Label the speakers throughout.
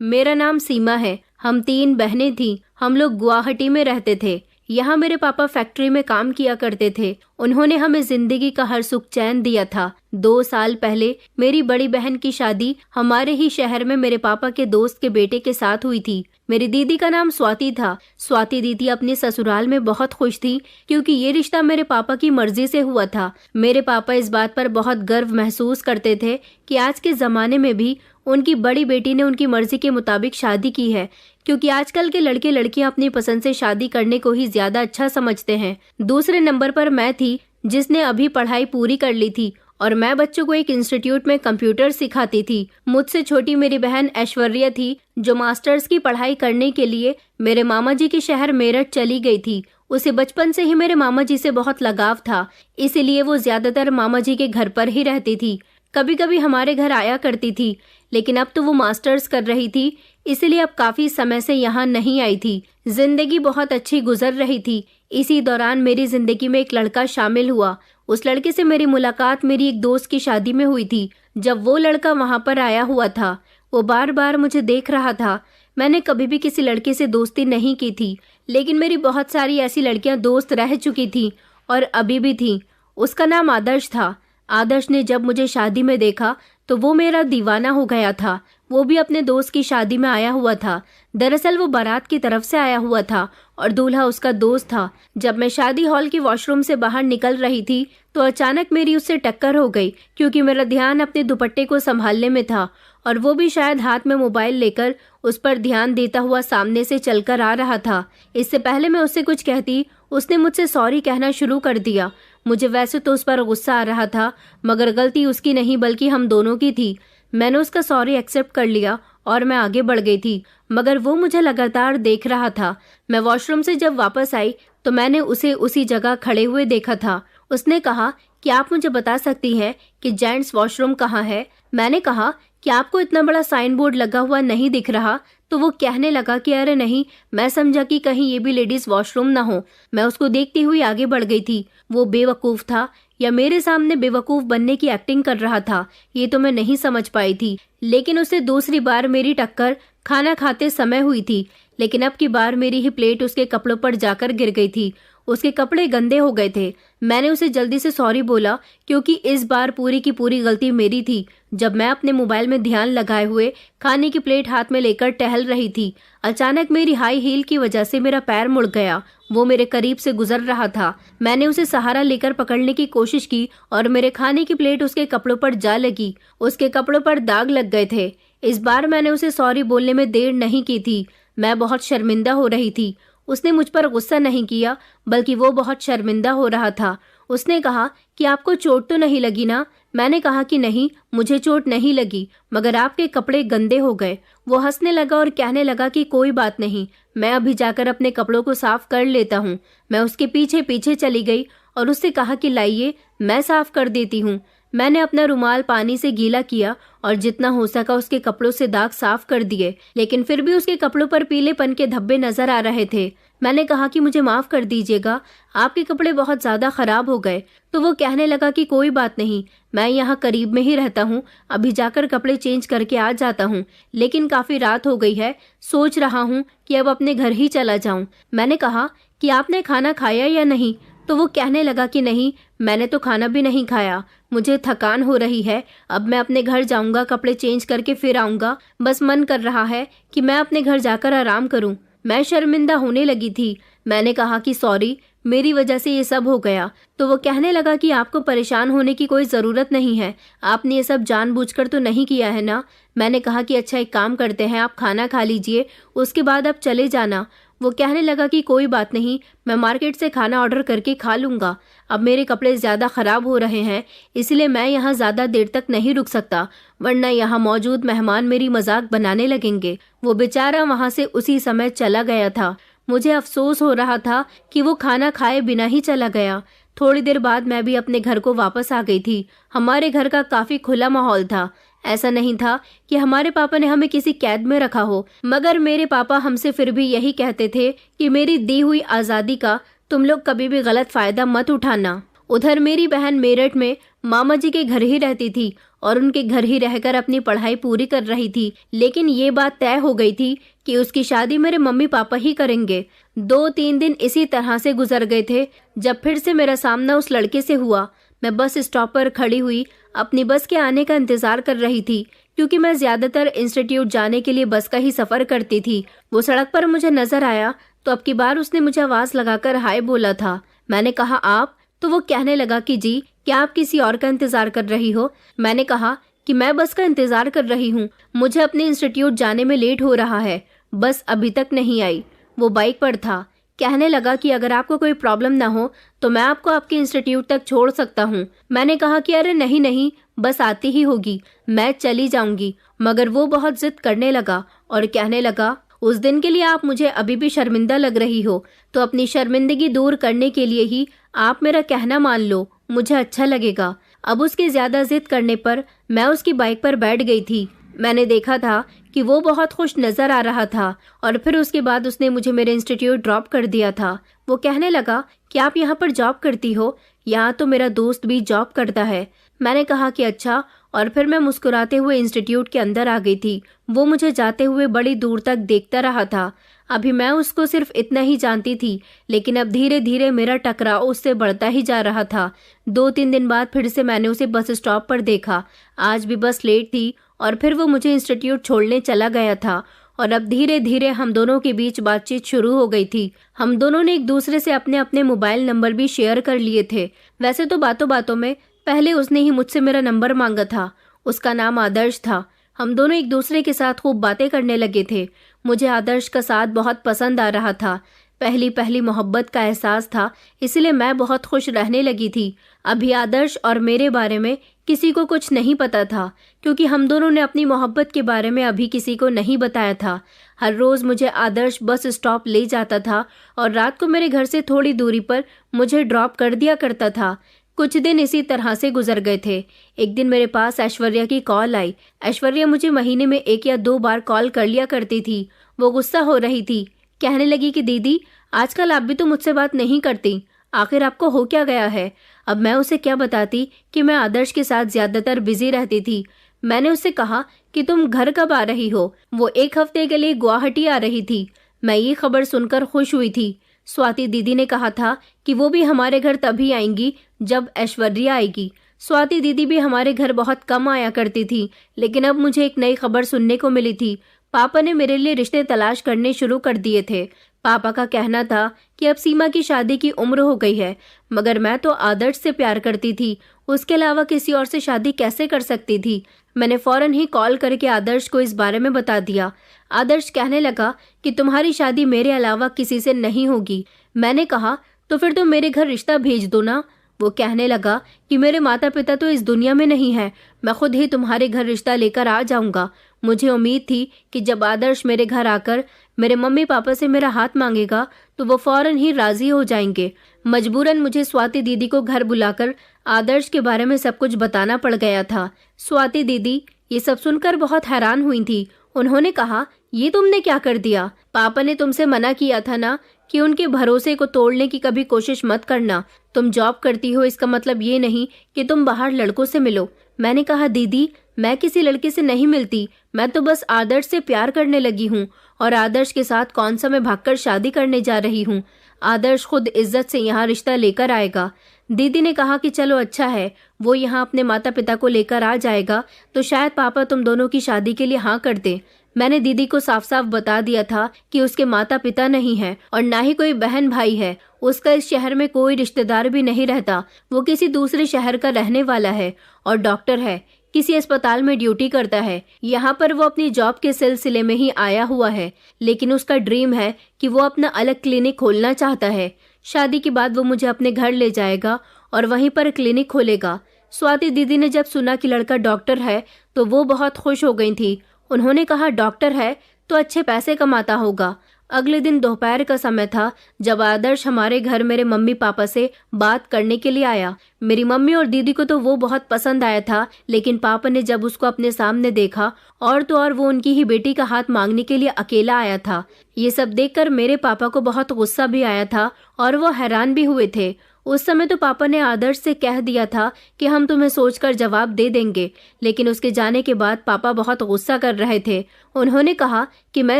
Speaker 1: मेरा नाम सीमा है। हम 3 बहनें थीं। हम लोग गुवाहाटी में रहते थे। यहाँ मेरे पापा फैक्ट्री में काम किया करते थे। उन्होंने हमें जिंदगी का हर सुख चैन दिया था। 2 साल पहले मेरी बड़ी बहन की शादी हमारे ही शहर में मेरे पापा के दोस्त के बेटे के साथ हुई थी। मेरी दीदी का नाम स्वाति था। स्वाति दीदी अपने ससुराल में बहुत खुश थी क्योंकि ये रिश्ता मेरे पापा की मर्जी से हुआ था। मेरे पापा इस बात पर बहुत गर्व महसूस करते थे कि आज के जमाने में भी उनकी बड़ी बेटी ने उनकी मर्जी के मुताबिक शादी की है, क्योंकि आजकल के लड़के लड़कियां अपनी पसंद से शादी करने को ही ज्यादा अच्छा समझते हैं। दूसरे नंबर पर मैं थी जिसने अभी पढ़ाई पूरी कर ली थी और मैं बच्चों को एक इंस्टीट्यूट में कंप्यूटर सिखाती थी। मुझसे छोटी मेरी बहन ऐश्वर्या थी जो मास्टर्स की पढ़ाई करने के लिए मेरे मामा जी के शहर मेरठ चली गई थी। उसे बचपन से ही मेरे मामा जी से बहुत लगाव था, इसीलिए वो ज्यादातर मामा जी के घर पर ही रहती थी। कभी कभी हमारे घर आया करती थी, लेकिन अब तो वो मास्टर्स कर रही थी, इसलिए अब काफी समय से यहाँ नहीं आई थी। जिंदगी बहुत अच्छी गुजर रही थी। इसी दौरान मेरी जिंदगी में एक लड़का शामिल हुआ। उस लड़के से मेरी मुलाकात मेरी एक दोस्त की शादी में हुई थी। जब वो लड़का वहां पर आया हुआ था, वो बार बार मुझे देख रहा था। मैंने कभी भी किसी लड़के से दोस्ती नहीं की थी, लेकिन मेरी बहुत सारी ऐसी लड़कियां दोस्त रह चुकी थी और अभी भी थी। उसका नाम आदर्श था। आदर्श ने जब मुझे शादी में देखा तो वो मेरा दीवाना हो गया था। वो भी अपने दोस्त की शादी में आया हुआ था। दरअसल वो बारात की तरफ से आया हुआ था और दूल्हा उसका दोस्त था। जब मैं शादी हॉल की वॉशरूम से बाहर निकल रही थी तो अचानक मेरी उससे टक्कर हो गई, क्योंकि मेरा ध्यान अपने दुपट्टे को संभालने में था और वो भी शायद हाथ में मोबाइल लेकर उस पर ध्यान देता हुआ सामने से चलकर आ रहा था। इससे पहले मैं उससे कुछ कहती, उसने मुझसे सॉरी कहना शुरू कर दिया। मुझे वैसे तो उस पर गुस्सा आ रहा था, मगर गलती उसकी नहीं बल्कि हम दोनों की थी। मैंने उसका सॉरी एक्सेप्ट कर लिया और मैं आगे बढ़ गई थी, मगर वो मुझे लगातार देख रहा था। मैं वॉशरूम से जब वापस आई तो मैंने उसे उसी जगह खड़े हुए देखा था। उसने कहा कि आप मुझे बता सकती हैं कि जेंट्स वॉशरूम कहाँ है? मैंने कहा कि आपको इतना बड़ा साइन बोर्ड लगा हुआ नहीं दिख रहा? तो वो कहने लगा कि अरे नहीं, मैं समझा कि कहीं ये भी लेडीज वॉशरूम ना हो। मैं उसको देखती हुई आगे बढ़ गई थी। वो बेवकूफ था या मेरे सामने बेवकूफ बनने की एक्टिंग कर रहा था, ये तो मैं नहीं समझ पाई थी। लेकिन उससे दूसरी बार मेरी टक्कर खाना खाते समय हुई थी, लेकिन अब की बार मेरी ही प्लेट उसके कपड़ों पर जाकर गिर गई थी। उसके कपड़े गंदे हो गए थे। मैंने उसे जल्दी से सॉरी बोला, क्योंकि इस बार पूरी की पूरी गलती मेरी थी। जब मैं अपने मोबाइल में ध्यान लगाए हुए खाने की प्लेट हाथ में लेकर टहल रही थी, अचानक मेरी हाई हील की वजह से मेरा पैर मुड़ गया। वो मेरे करीब से गुजर रहा था। मैंने उसे सहारा लेकर पकड़ने की कोशिश की और मेरे खाने की प्लेट उसके कपड़ों पर जा लगी। उसके कपड़ों पर दाग लग गए थे। इस बार मैंने उसे सॉरी बोलने में देर नहीं की थी। मैं बहुत शर्मिंदा हो रही थी। उसने मुझ पर गुस्सा नहीं किया, बल्कि वो बहुत शर्मिंदा हो रहा था। उसने कहा कि आपको चोट तो नहीं लगी ना? मैंने कहा कि नहीं, मुझे चोट नहीं लगी, मगर आपके कपड़े गंदे हो गए। वो हंसने लगा और कहने लगा कि कोई बात नहीं, मैं अभी जाकर अपने कपड़ों को साफ कर लेता हूँ। मैं उसके पीछे पीछे चली गई और उससे कहा कि लाइए, मैं साफ कर देती हूँ। मैंने अपना रुमाल पानी से गीला किया और जितना हो सका उसके कपड़ों से दाग साफ कर दिए, लेकिन फिर भी उसके कपड़ों पर पीलेपन के धब्बे नजर आ रहे थे। मैंने कहा कि मुझे माफ कर दीजिएगा, आपके कपड़े बहुत ज्यादा खराब हो गए। तो वो कहने लगा कि कोई बात नहीं, मैं यहाँ करीब में ही रहता हूँ, अभी जाकर कपड़े चेंज करके आ जाता हूँ। लेकिन काफी रात हो गई है, सोच रहा हूँ कि अब अपने घर ही चला जाऊँ। मैंने कहा कि आपने खाना खाया या नहीं? तो वो कहने लगा कि नहीं, मैंने तो खाना भी नहीं खाया, मुझे थकान हो रही है, अब मैं अपने घर जाऊंगा, कपड़े चेंज करके फिर आऊंगा। बस मन कर रहा है कि मैं अपने घर जाकर आराम करूं। मैं शर्मिंदा होने लगी थी। मैंने कहा कि सॉरी, मेरी वजह से ये सब हो गया। तो वो कहने लगा कि आपको परेशान होने की कोई ज़रूरत नहीं है, आपने ये सब जानबूझकर तो नहीं किया है ना? मैंने कहा कि अच्छा एक काम करते हैं, आप खाना खा लीजिए, उसके बाद आप चले जाना। वो कहने लगा कि कोई बात नहीं, मैं मार्केट से खाना ऑर्डर करके खा लूँगा। अब मेरे कपड़े ज़्यादा ख़राब हो रहे हैं, इसलिए मैं यहाँ ज़्यादा देर तक नहीं रुक सकता, वरना यहाँ मौजूद मेहमान मेरी मजाक बनाने लगेंगे। वो बेचारा वहाँ से उसी समय चला गया था। मुझे अफसोस हो रहा था कि वो खाना खाए बिना ही चला गया। थोड़ी देर बाद मैं भी अपने घर को वापस आ गई थी। हमारे घर का काफ़ी खुला माहौल था। ऐसा नहीं था कि हमारे पापा ने हमें किसी कैद में रखा हो, मगर मेरे पापा हमसे फिर भी यही कहते थे कि मेरी दी हुई आज़ादी का तुम लोग कभी भी गलत फ़ायदा मत उठाना। उधर मेरी बहन मेरठ में मामा जी के घर ही रहती थी और उनके घर ही रहकर अपनी पढ़ाई पूरी कर रही थी। लेकिन ये बात तय हो गई थी कि उसकी शादी मेरे मम्मी पापा ही करेंगे। 2-3 दिन इसी तरह से गुजर गए थे जब फिर से मेरा सामना उस लड़के से हुआ। मैं बस स्टॉप पर खड़ी हुई अपनी बस के आने का इंतजार कर रही थी, क्योंकि मैं ज्यादातर इंस्टीट्यूट जाने के लिए बस का ही सफर करती थी। वो सड़क पर मुझे नजर आया तो अब की बार उसने मुझे आवाज लगाकर हाय बोला था। मैंने कहा आप? तो वो कहने लगा कि जी, क्या आप किसी और का इंतजार कर रही हो? मैंने कहा कि मैं बस का इंतजार कर रही हूँ, मुझे अपने इंस्टीट्यूट जाने में लेट हो रहा है, बस अभी तक नहीं आई। वो बाइक पर था। कहने लगा कि अगर आपको कोई प्रॉब्लम ना हो तो मैं आपको आपके इंस्टीट्यूट तक छोड़ सकता हूँ। मैंने कहा कि अरे नहीं नहीं, बस आती ही होगी, मैं चली जाऊंगी। मगर वो बहुत जिद करने लगा और कहने लगा उस दिन के लिए आप मुझे अभी भी शर्मिंदा लग रही हो, तो अपनी शर्मिंदगी दूर करने के लिए ही आप मेरा कहना मान लो, मुझे अच्छा लगेगा। अब उसके ज्यादा जिद करने पर मैं उसकी बाइक पर बैठ गई थी। मैंने देखा था कि वो बहुत खुश नजर आ रहा था और फिर उसके बाद उसने मुझे मेरे इंस्टीट्यूट ड्रॉप कर दिया था। वो कहने लगा कि आप यहाँ पर जॉब करती हो? यहाँ तो मेरा दोस्त भी जॉब करता है। मैंने कहा कि अच्छा, और फिर मैं मुस्कुराते हुए इंस्टीट्यूट के अंदर आ गई थी। वो मुझे जाते हुए बड़ी दूर तक देखता रहा था। अभी मैं उसको सिर्फ इतना ही जानती थी, लेकिन अब धीरे धीरे मेरा टकराव उससे बढ़ता ही जा रहा था। 2-3 दिन बाद फिर से मैंने उसे बस स्टॉप पर देखा। आज भी बस लेट थी और फिर वो मुझे इंस्टीट्यूट छोड़ने चला गया था और अब धीरे धीरे हम दोनों के बीच बातचीत शुरू हो गई थी। हम दोनों ने एक दूसरे से अपने अपने मोबाइल नंबर भी शेयर कर लिए थे। वैसे तो बातों बातों में पहले उसने ही मुझसे मेरा नंबर मांगा था। उसका नाम आदर्श था। हम दोनों एक दूसरे के साथ खूब बातें करने लगे थे। मुझे आदर्श का साथ बहुत पसंद आ रहा था। पहली पहली मोहब्बत का एहसास था, इसलिए मैं बहुत खुश रहने लगी थी। अभी आदर्श और मेरे बारे में किसी को कुछ नहीं पता था, क्योंकि हम दोनों ने अपनी मोहब्बत के बारे में अभी किसी को नहीं बताया था। हर रोज मुझे आदर्श बस स्टॉप ले जाता था और रात को मेरे घर से थोड़ी दूरी पर मुझे ड्रॉप कर दिया करता था। कुछ दिन इसी तरह से गुजर गए थे। एक दिन मेरे पास ऐश्वर्या की कॉल आई। ऐश्वर्या मुझे महीने में 1 या 2 बार कॉल कर लिया करती थी। वो गुस्सा हो रही थी। कहने लगी कि दीदी, आजकल आप भी तो मुझसे बात नहीं करती, आखिर आपको हो क्या गया है? अब मैं उसे क्या बताती कि मैं आदर्श के साथ ज्यादातर बिजी रहती थी। मैंने उससे कहा कि तुम घर कब आ रही हो? वो 1 हफ्ते के लिए गुवाहाटी आ रही थी। मैं ये खबर सुनकर खुश हुई थी। स्वाति दीदी ने कहा था कि वो भी हमारे घर तभी आएंगी जब ऐश्वर्या आएगी। स्वाति दीदी भी हमारे घर बहुत कम आया करती थी, लेकिन अब मुझे एक नई खबर सुनने को मिली थी। पापा ने मेरे लिए रिश्ते तलाश करने शुरू कर दिए थे। पापा का कहना था कि अब सीमा की शादी की उम्र हो गई है, मगर मैं तो आदर्श से प्यार करती थी, उसके अलावा किसी और से शादी कैसे कर सकती थी। मैंने फौरन ही कॉल करके आदर्श को इस बारे में बता दिया। आदर्श कहने लगा कि तुम्हारी शादी मेरे अलावा किसी से नहीं होगी। मैंने कहा तो फिर तुम मेरे घर रिश्ता भेज दो ना। वो कहने लगा कि मेरे माता पिता तो इस दुनिया में नहीं है, मैं खुद ही तुम्हारे घर रिश्ता लेकर आ जाऊंगा। मुझे उम्मीद थी कि जब आदर्श मेरे घर आकर मेरे मम्मी पापा से मेरा हाथ मांगेगा तो वो फौरन ही राजी हो जाएंगे। मजबूरन मुझे स्वाति दीदी को घर बुलाकर आदर्श के बारे में सब कुछ बताना पड़ गया था। स्वाति दीदी ये सब सुनकर बहुत हैरान हुई थी। उन्होंने कहा, ये तुमने क्या कर दिया? पापा ने तुमसे मना किया था ना कि उनके भरोसे को तोड़ने की कभी कोशिश मत करना। तुम जॉब करती हो, इसका मतलब ये नहीं कि तुम बाहर लड़कों से मिलो। मैंने कहा, दीदी मैं किसी लड़के से नहीं मिलती, मैं तो बस आदर्श से प्यार करने लगी हूँ और आदर्श के साथ कौन सा मैं भागकर शादी करने जा रही हूँ। आदर्श खुद इज्जत से यहाँ रिश्ता लेकर आएगा। दीदी ने कहा कि चलो अच्छा है, वो यहाँ अपने माता पिता को लेकर आ जाएगा तो शायद पापा तुम दोनों की शादी के लिए हाँ कर दे। मैंने दीदी को साफ साफ बता दिया था कि उसके माता पिता नहीं है और ना ही कोई बहन भाई है। उसका इस शहर में कोई रिश्तेदार भी नहीं रहता। वो किसी दूसरे शहर का रहने वाला है और डॉक्टर है, किसी अस्पताल में ड्यूटी करता है। यहाँ पर वो अपनी जॉब के सिलसिले में ही आया हुआ है, लेकिन उसका ड्रीम है कि वो अपना अलग क्लिनिक खोलना चाहता है। शादी के बाद वो मुझे अपने घर ले जाएगा और वहीं पर क्लिनिक खोलेगा। स्वाति दीदी ने जब सुना कि लड़का डॉक्टर है तो वो बहुत खुश हो गई थी। उन्होंने कहा, डॉक्टर है तो अच्छे पैसे कमाता होगा। अगले दिन दोपहर का समय था जब आदर्श हमारे घर मेरे मम्मी पापा से बात करने के लिए आया। मेरी मम्मी और दीदी को तो वो बहुत पसंद आया था, लेकिन पापा ने जब उसको अपने सामने देखा और तो और वो उनकी ही बेटी का हाथ मांगने के लिए अकेला आया था। ये सब देखकर मेरे पापा को बहुत गुस्सा भी आया था और वो हैरान भी हुए थे। उस समय तो पापा ने आदर्श से कह दिया था कि हम तुम्हें सोचकर जवाब दे देंगे, लेकिन उसके जाने के बाद पापा बहुत गुस्सा कर रहे थे। उन्होंने कहा कि मैं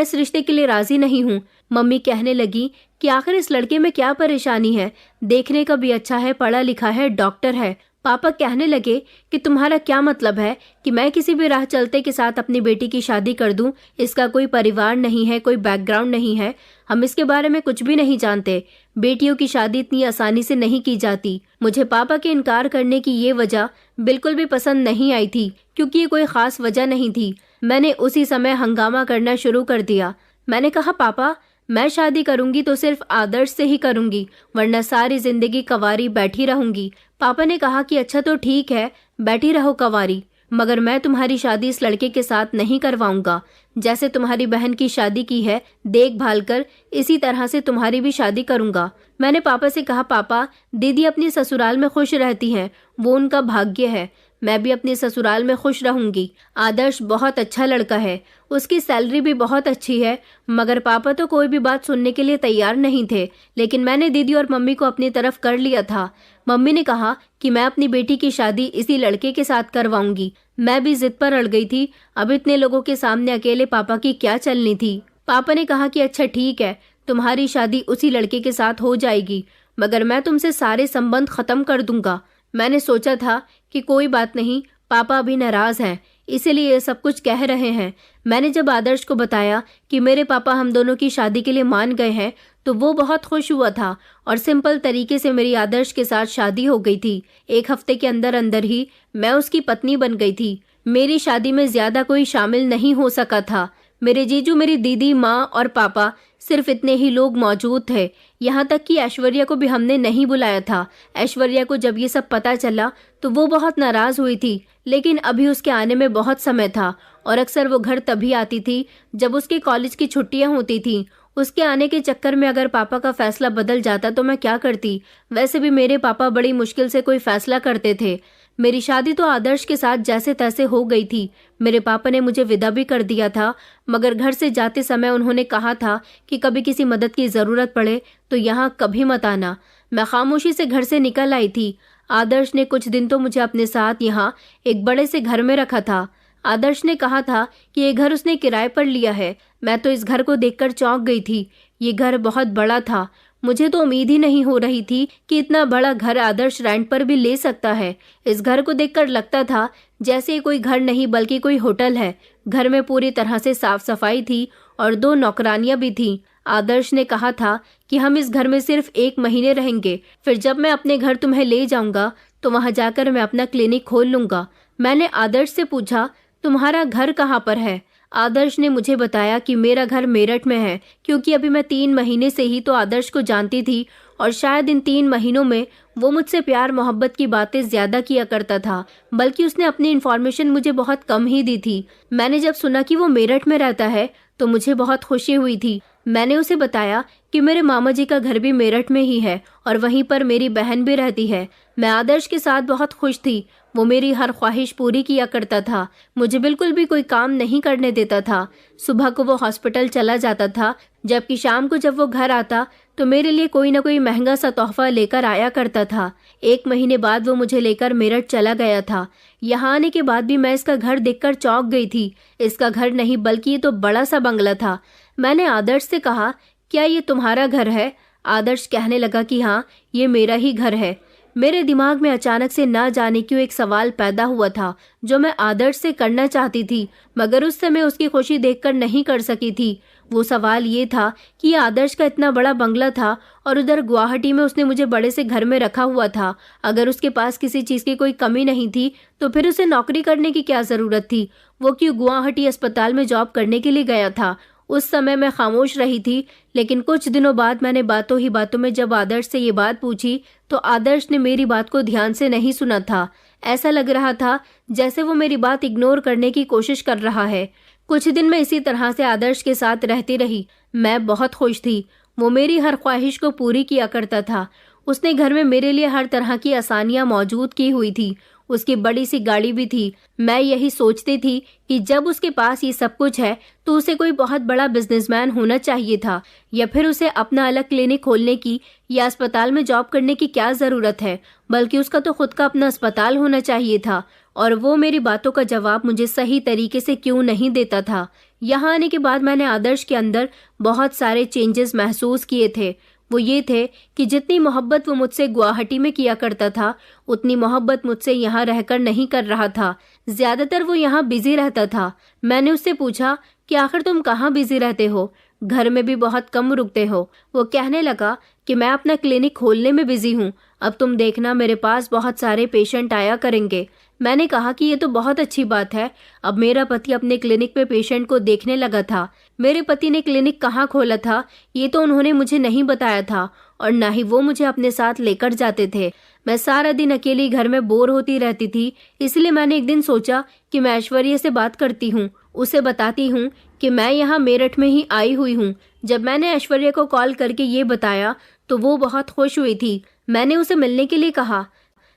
Speaker 1: इस रिश्ते के लिए राजी नहीं हूँ। मम्मी कहने लगी कि आखिर इस लड़के में क्या परेशानी है, देखने का भी अच्छा है, पढ़ा लिखा है, डॉक्टर है। पापा कहने लगे कि तुम्हारा क्या मतलब है कि मैं किसी भी राह चलते के साथ अपनी बेटी की शादी कर दूं? इसका कोई परिवार नहीं है, कोई बैकग्राउंड नहीं है, हम इसके बारे में कुछ भी नहीं जानते। बेटियों की शादी इतनी आसानी से नहीं की जाती। मुझे पापा के इनकार करने की ये वजह बिल्कुल भी पसंद नहीं आई थी, क्योंकि ये कोई खास वजह नहीं थी। मैंने उसी समय हंगामा करना शुरू कर दिया। मैंने कहा, पापा मैं शादी करूंगी तो सिर्फ आदर्श से ही करूंगी, वरना सारी जिंदगी कंवारी बैठी रहूंगी। पापा ने कहा कि अच्छा तो ठीक है, बैठी रहो कंवारी, मगर मैं तुम्हारी शादी इस लड़के के साथ नहीं करवाऊंगा। जैसे तुम्हारी बहन की शादी की है देखभाल कर, इसी तरह से तुम्हारी भी शादी करूंगा। मैंने पापा से कहा, पापा दीदी अपनी ससुराल में खुश रहती हैं, वो उनका भाग्य है, मैं भी अपने ससुराल में खुश रहूंगी। आदर्श बहुत अच्छा लड़का है, उसकी सैलरी भी बहुत अच्छी है। मगर पापा तो कोई भी बात सुनने के लिए तैयार नहीं थे, लेकिन मैंने दीदी और मम्मी को अपनी तरफ कर लिया था। मम्मी ने कहा कि मैं अपनी बेटी की शादी इसी लड़के के साथ करवाऊंगी। मैं भी जिद पर अड़ गई थी। अब इतने लोगों के सामने अकेले पापा की क्या चलनी थी। पापा ने कहा कि अच्छा ठीक है, तुम्हारी शादी उसी लड़के के साथ हो जाएगी, मगर मैं तुमसे सारे संबंध खत्म कर दूंगा। मैंने सोचा था कि कोई बात नहीं, पापा अभी नाराज हैं, इसीलिए ये सब कुछ कह रहे हैं। मैंने जब आदर्श को बताया कि मेरे पापा हम दोनों की शादी के लिए मान गए हैं, तो वो बहुत खुश हुआ था और सिंपल तरीके से मेरी आदर्श के साथ शादी हो गई थी। 1 हफ्ते के अंदर अंदर ही मैं उसकी पत्नी बन गई थी। मेरी शादी में ज्यादा कोई शामिल नहीं हो सका था। मेरे जीजू, मेरी दीदी, माँ और पापा, सिर्फ इतने ही लोग मौजूद थे। यहाँ तक कि ऐश्वर्या को भी हमने नहीं बुलाया था। ऐश्वर्या को जब ये सब पता चला तो वो बहुत नाराज हुई थी, लेकिन अभी उसके आने में बहुत समय था और अक्सर वो घर तभी आती थी जब उसके कॉलेज की छुट्टियां होती थी। उसके आने के चक्कर में अगर पापा का फैसला बदल जाता तो मैं क्या करती। वैसे भी मेरे पापा बड़ी मुश्किल से कोई फैसला करते थे। मेरी शादी तो आदर्श के साथ जैसे तैसे हो गई थी। मेरे पापा ने मुझे विदा भी कर दिया था, मगर घर से जाते समय उन्होंने कहा था कि कभी किसी मदद की जरूरत पड़े तो यहाँ कभी मत आना। मैं खामोशी से घर से निकल आई थी। आदर्श ने कुछ दिन तो मुझे अपने साथ यहाँ एक बड़े से घर में रखा था। आदर्श ने कहा था कि ये घर उसने किराए पर लिया है। मैं तो इस घर को देखकर चौंक गई थी। ये घर बहुत बड़ा था। मुझे तो उम्मीद ही नहीं हो रही थी कि इतना बड़ा घर आदर्श रेंट पर भी ले सकता है। इस घर को देखकर लगता था जैसे ये कोई घर नहीं बल्कि कोई होटल है। घर में पूरी तरह से साफ सफाई थी और 2 नौकरानियां भी थीं। आदर्श ने कहा था कि हम इस घर में सिर्फ 1 महीने रहेंगे, फिर जब मैं अपने घर तुम्हें ले जाऊंगा तो वहां जाकर मैं अपना क्लिनिक खोल लूंगा। मैंने आदर्श से पूछा, तुम्हारा घर कहाँ पर है? आदर्श ने मुझे बताया कि मेरा घर मेरठ में है, क्योंकि अभी मैं 3 महीने से ही तो आदर्श को जानती थी और शायद इन 3 महीनों में वो मुझसे प्यार मोहब्बत की बातें ज्यादा किया करता था, बल्कि उसने अपनी इन्फॉर्मेशन मुझे बहुत कम ही दी थी। मैंने जब सुना कि वो मेरठ में रहता है तो मुझे बहुत खुशी हुई थी। मैंने उसे बताया कि मेरे मामा जी का घर भी मेरठ में ही है और वहीं पर मेरी बहन भी रहती है। मैं आदर्श के साथ बहुत खुश थी। वो मेरी हर ख्वाहिश पूरी किया करता था, मुझे बिल्कुल भी कोई काम नहीं करने देता था। सुबह को वो हॉस्पिटल चला जाता था, जबकि शाम को जब वो घर आता तो मेरे लिए कोई ना कोई महंगा सा तोहफा लेकर आया करता था। 1 महीने बाद वो मुझे लेकर मेरठ चला गया था। यहाँ आने के बाद भी मैं इसका घर देखकर चौंक गई थी। इसका घर नहीं बल्कि ये तो बड़ा सा बंगला था। मैंने आदर्श से कहा, क्या ये तुम्हारा घर है? आदर्श कहने लगा कि हाँ, ये मेरा ही घर है। मेरे दिमाग में अचानक से ना जाने क्यों एक सवाल पैदा हुआ था जो मैं आदर्श से करना चाहती थी, मगर उस समय उसकी खुशी देखकर नहीं कर सकी थी। वो सवाल ये था कि ये आदर्श का इतना बड़ा बंगला था और उधर गुवाहाटी में उसने मुझे बड़े से घर में रखा हुआ था। अगर उसके पास किसी चीज की कोई कमी नहीं थी तो फिर उसे नौकरी करने की क्या जरूरत थी? वो क्यों गुवाहाटी अस्पताल में जॉब करने के लिए गया था? उस समय मैं खामोश रही थी, लेकिन कुछ दिनों बाद मैंने बातों ही बातों में जब आदर्श से ये बात पूछी तो आदर्श ने मेरी बात को ध्यान से नहीं सुना था। ऐसा लग रहा था जैसे वो मेरी बात इग्नोर करने की कोशिश कर रहा है। कुछ दिन मैं इसी तरह से आदर्श के साथ रहती रही। मैं बहुत खुश थी। वो मेरी हर ख्वाहिश को पूरी किया करता था। उसने घर में मेरे लिए हर तरह की आसानियां मौजूद की हुई थी। उसकी बड़ी सी गाड़ी भी थी। मैं यही सोचती थी कि जब उसके पास ये सब कुछ है तो उसे कोई बहुत बड़ा बिजनेसमैन होना चाहिए था, या फिर उसे अपना अलग क्लिनिक खोलने की या अस्पताल में जॉब करने की क्या जरूरत है, बल्कि उसका तो खुद का अपना अस्पताल होना चाहिए था। और वो मेरी बातों का जवाब मुझे सही तरीके से क्यों नहीं देता था। यहाँ आने के बाद मैंने आदर्श के अंदर बहुत सारे चेंजेस महसूस किए थे। वो ये थे कि जितनी मोहब्बत वो मुझसे गुवाहाटी में किया करता था, उतनी मोहब्बत मुझसे यहाँ रहकर नहीं कर रहा था। ज्यादातर वो यहाँ बिजी रहता था। मैंने उससे पूछा कि आखिर तुम कहाँ बिजी रहते हो, घर में भी बहुत कम रुकते हो। वो कहने लगा कि मैं अपना क्लिनिक खोलने में बिजी हूँ, अब तुम देखना मेरे पास बहुत सारे पेशेंट आया करेंगे। मैंने कहा कि ये तो बहुत अच्छी बात है। अब मेरा पति अपने क्लिनिक पे पेशेंट को देखने लगा था। मेरे पति ने क्लिनिक कहाँ खोला था ये तो उन्होंने मुझे नहीं बताया था, और ना ही वो मुझे अपने साथ लेकर जाते थे। मैं सारा दिन अकेली घर में बोर होती रहती थी, इसलिए मैंने एक दिन सोचा कि मैं ऐश्वर्या से बात करती हूँ, उसे बताती हूँ कि मैं यहाँ मेरठ में ही आई हुई हूँ। जब मैंने ऐश्वर्या को कॉल करके ये बताया तो वो बहुत खुश हुई थी। मैंने उसे मिलने के लिए कहा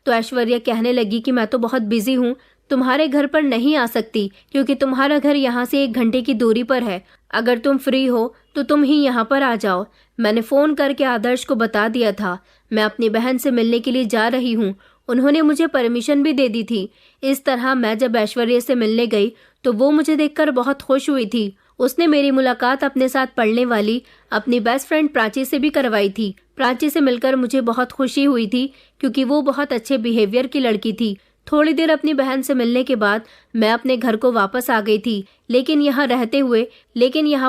Speaker 1: तो ऐश्वर्या कहने लगी कि मैं तो बहुत बिजी हूँ, तुम्हारे घर पर नहीं आ सकती, क्योंकि तुम्हारा घर यहाँ से 1 घंटे की दूरी पर है। अगर तुम फ्री हो तो तुम ही यहाँ पर आ जाओ। मैंने फोन करके आदर्श को बता दिया था मैं अपनी बहन से मिलने के लिए जा रही हूँ। उन्होंने मुझे परमिशन भी दे दी थी। इस तरह मैं जब ऐश्वर्या से मिलने गई तो वो मुझे देखकर बहुत खुश हुई थी। उसने मेरी मुलाकात अपने साथ पढ़ने वाली अपनी बेस्ट फ्रेंड प्राची से भी करवाई थी। प्राची से मिलकर मुझे बहुत खुशी हुई थी, क्योंकि वो बहुत अच्छे बिहेवियर की लड़की थी। थोड़ी देर अपनी बहन से मिलने के बाद मैं अपने घर को वापस आ गई थी, लेकिन यहाँ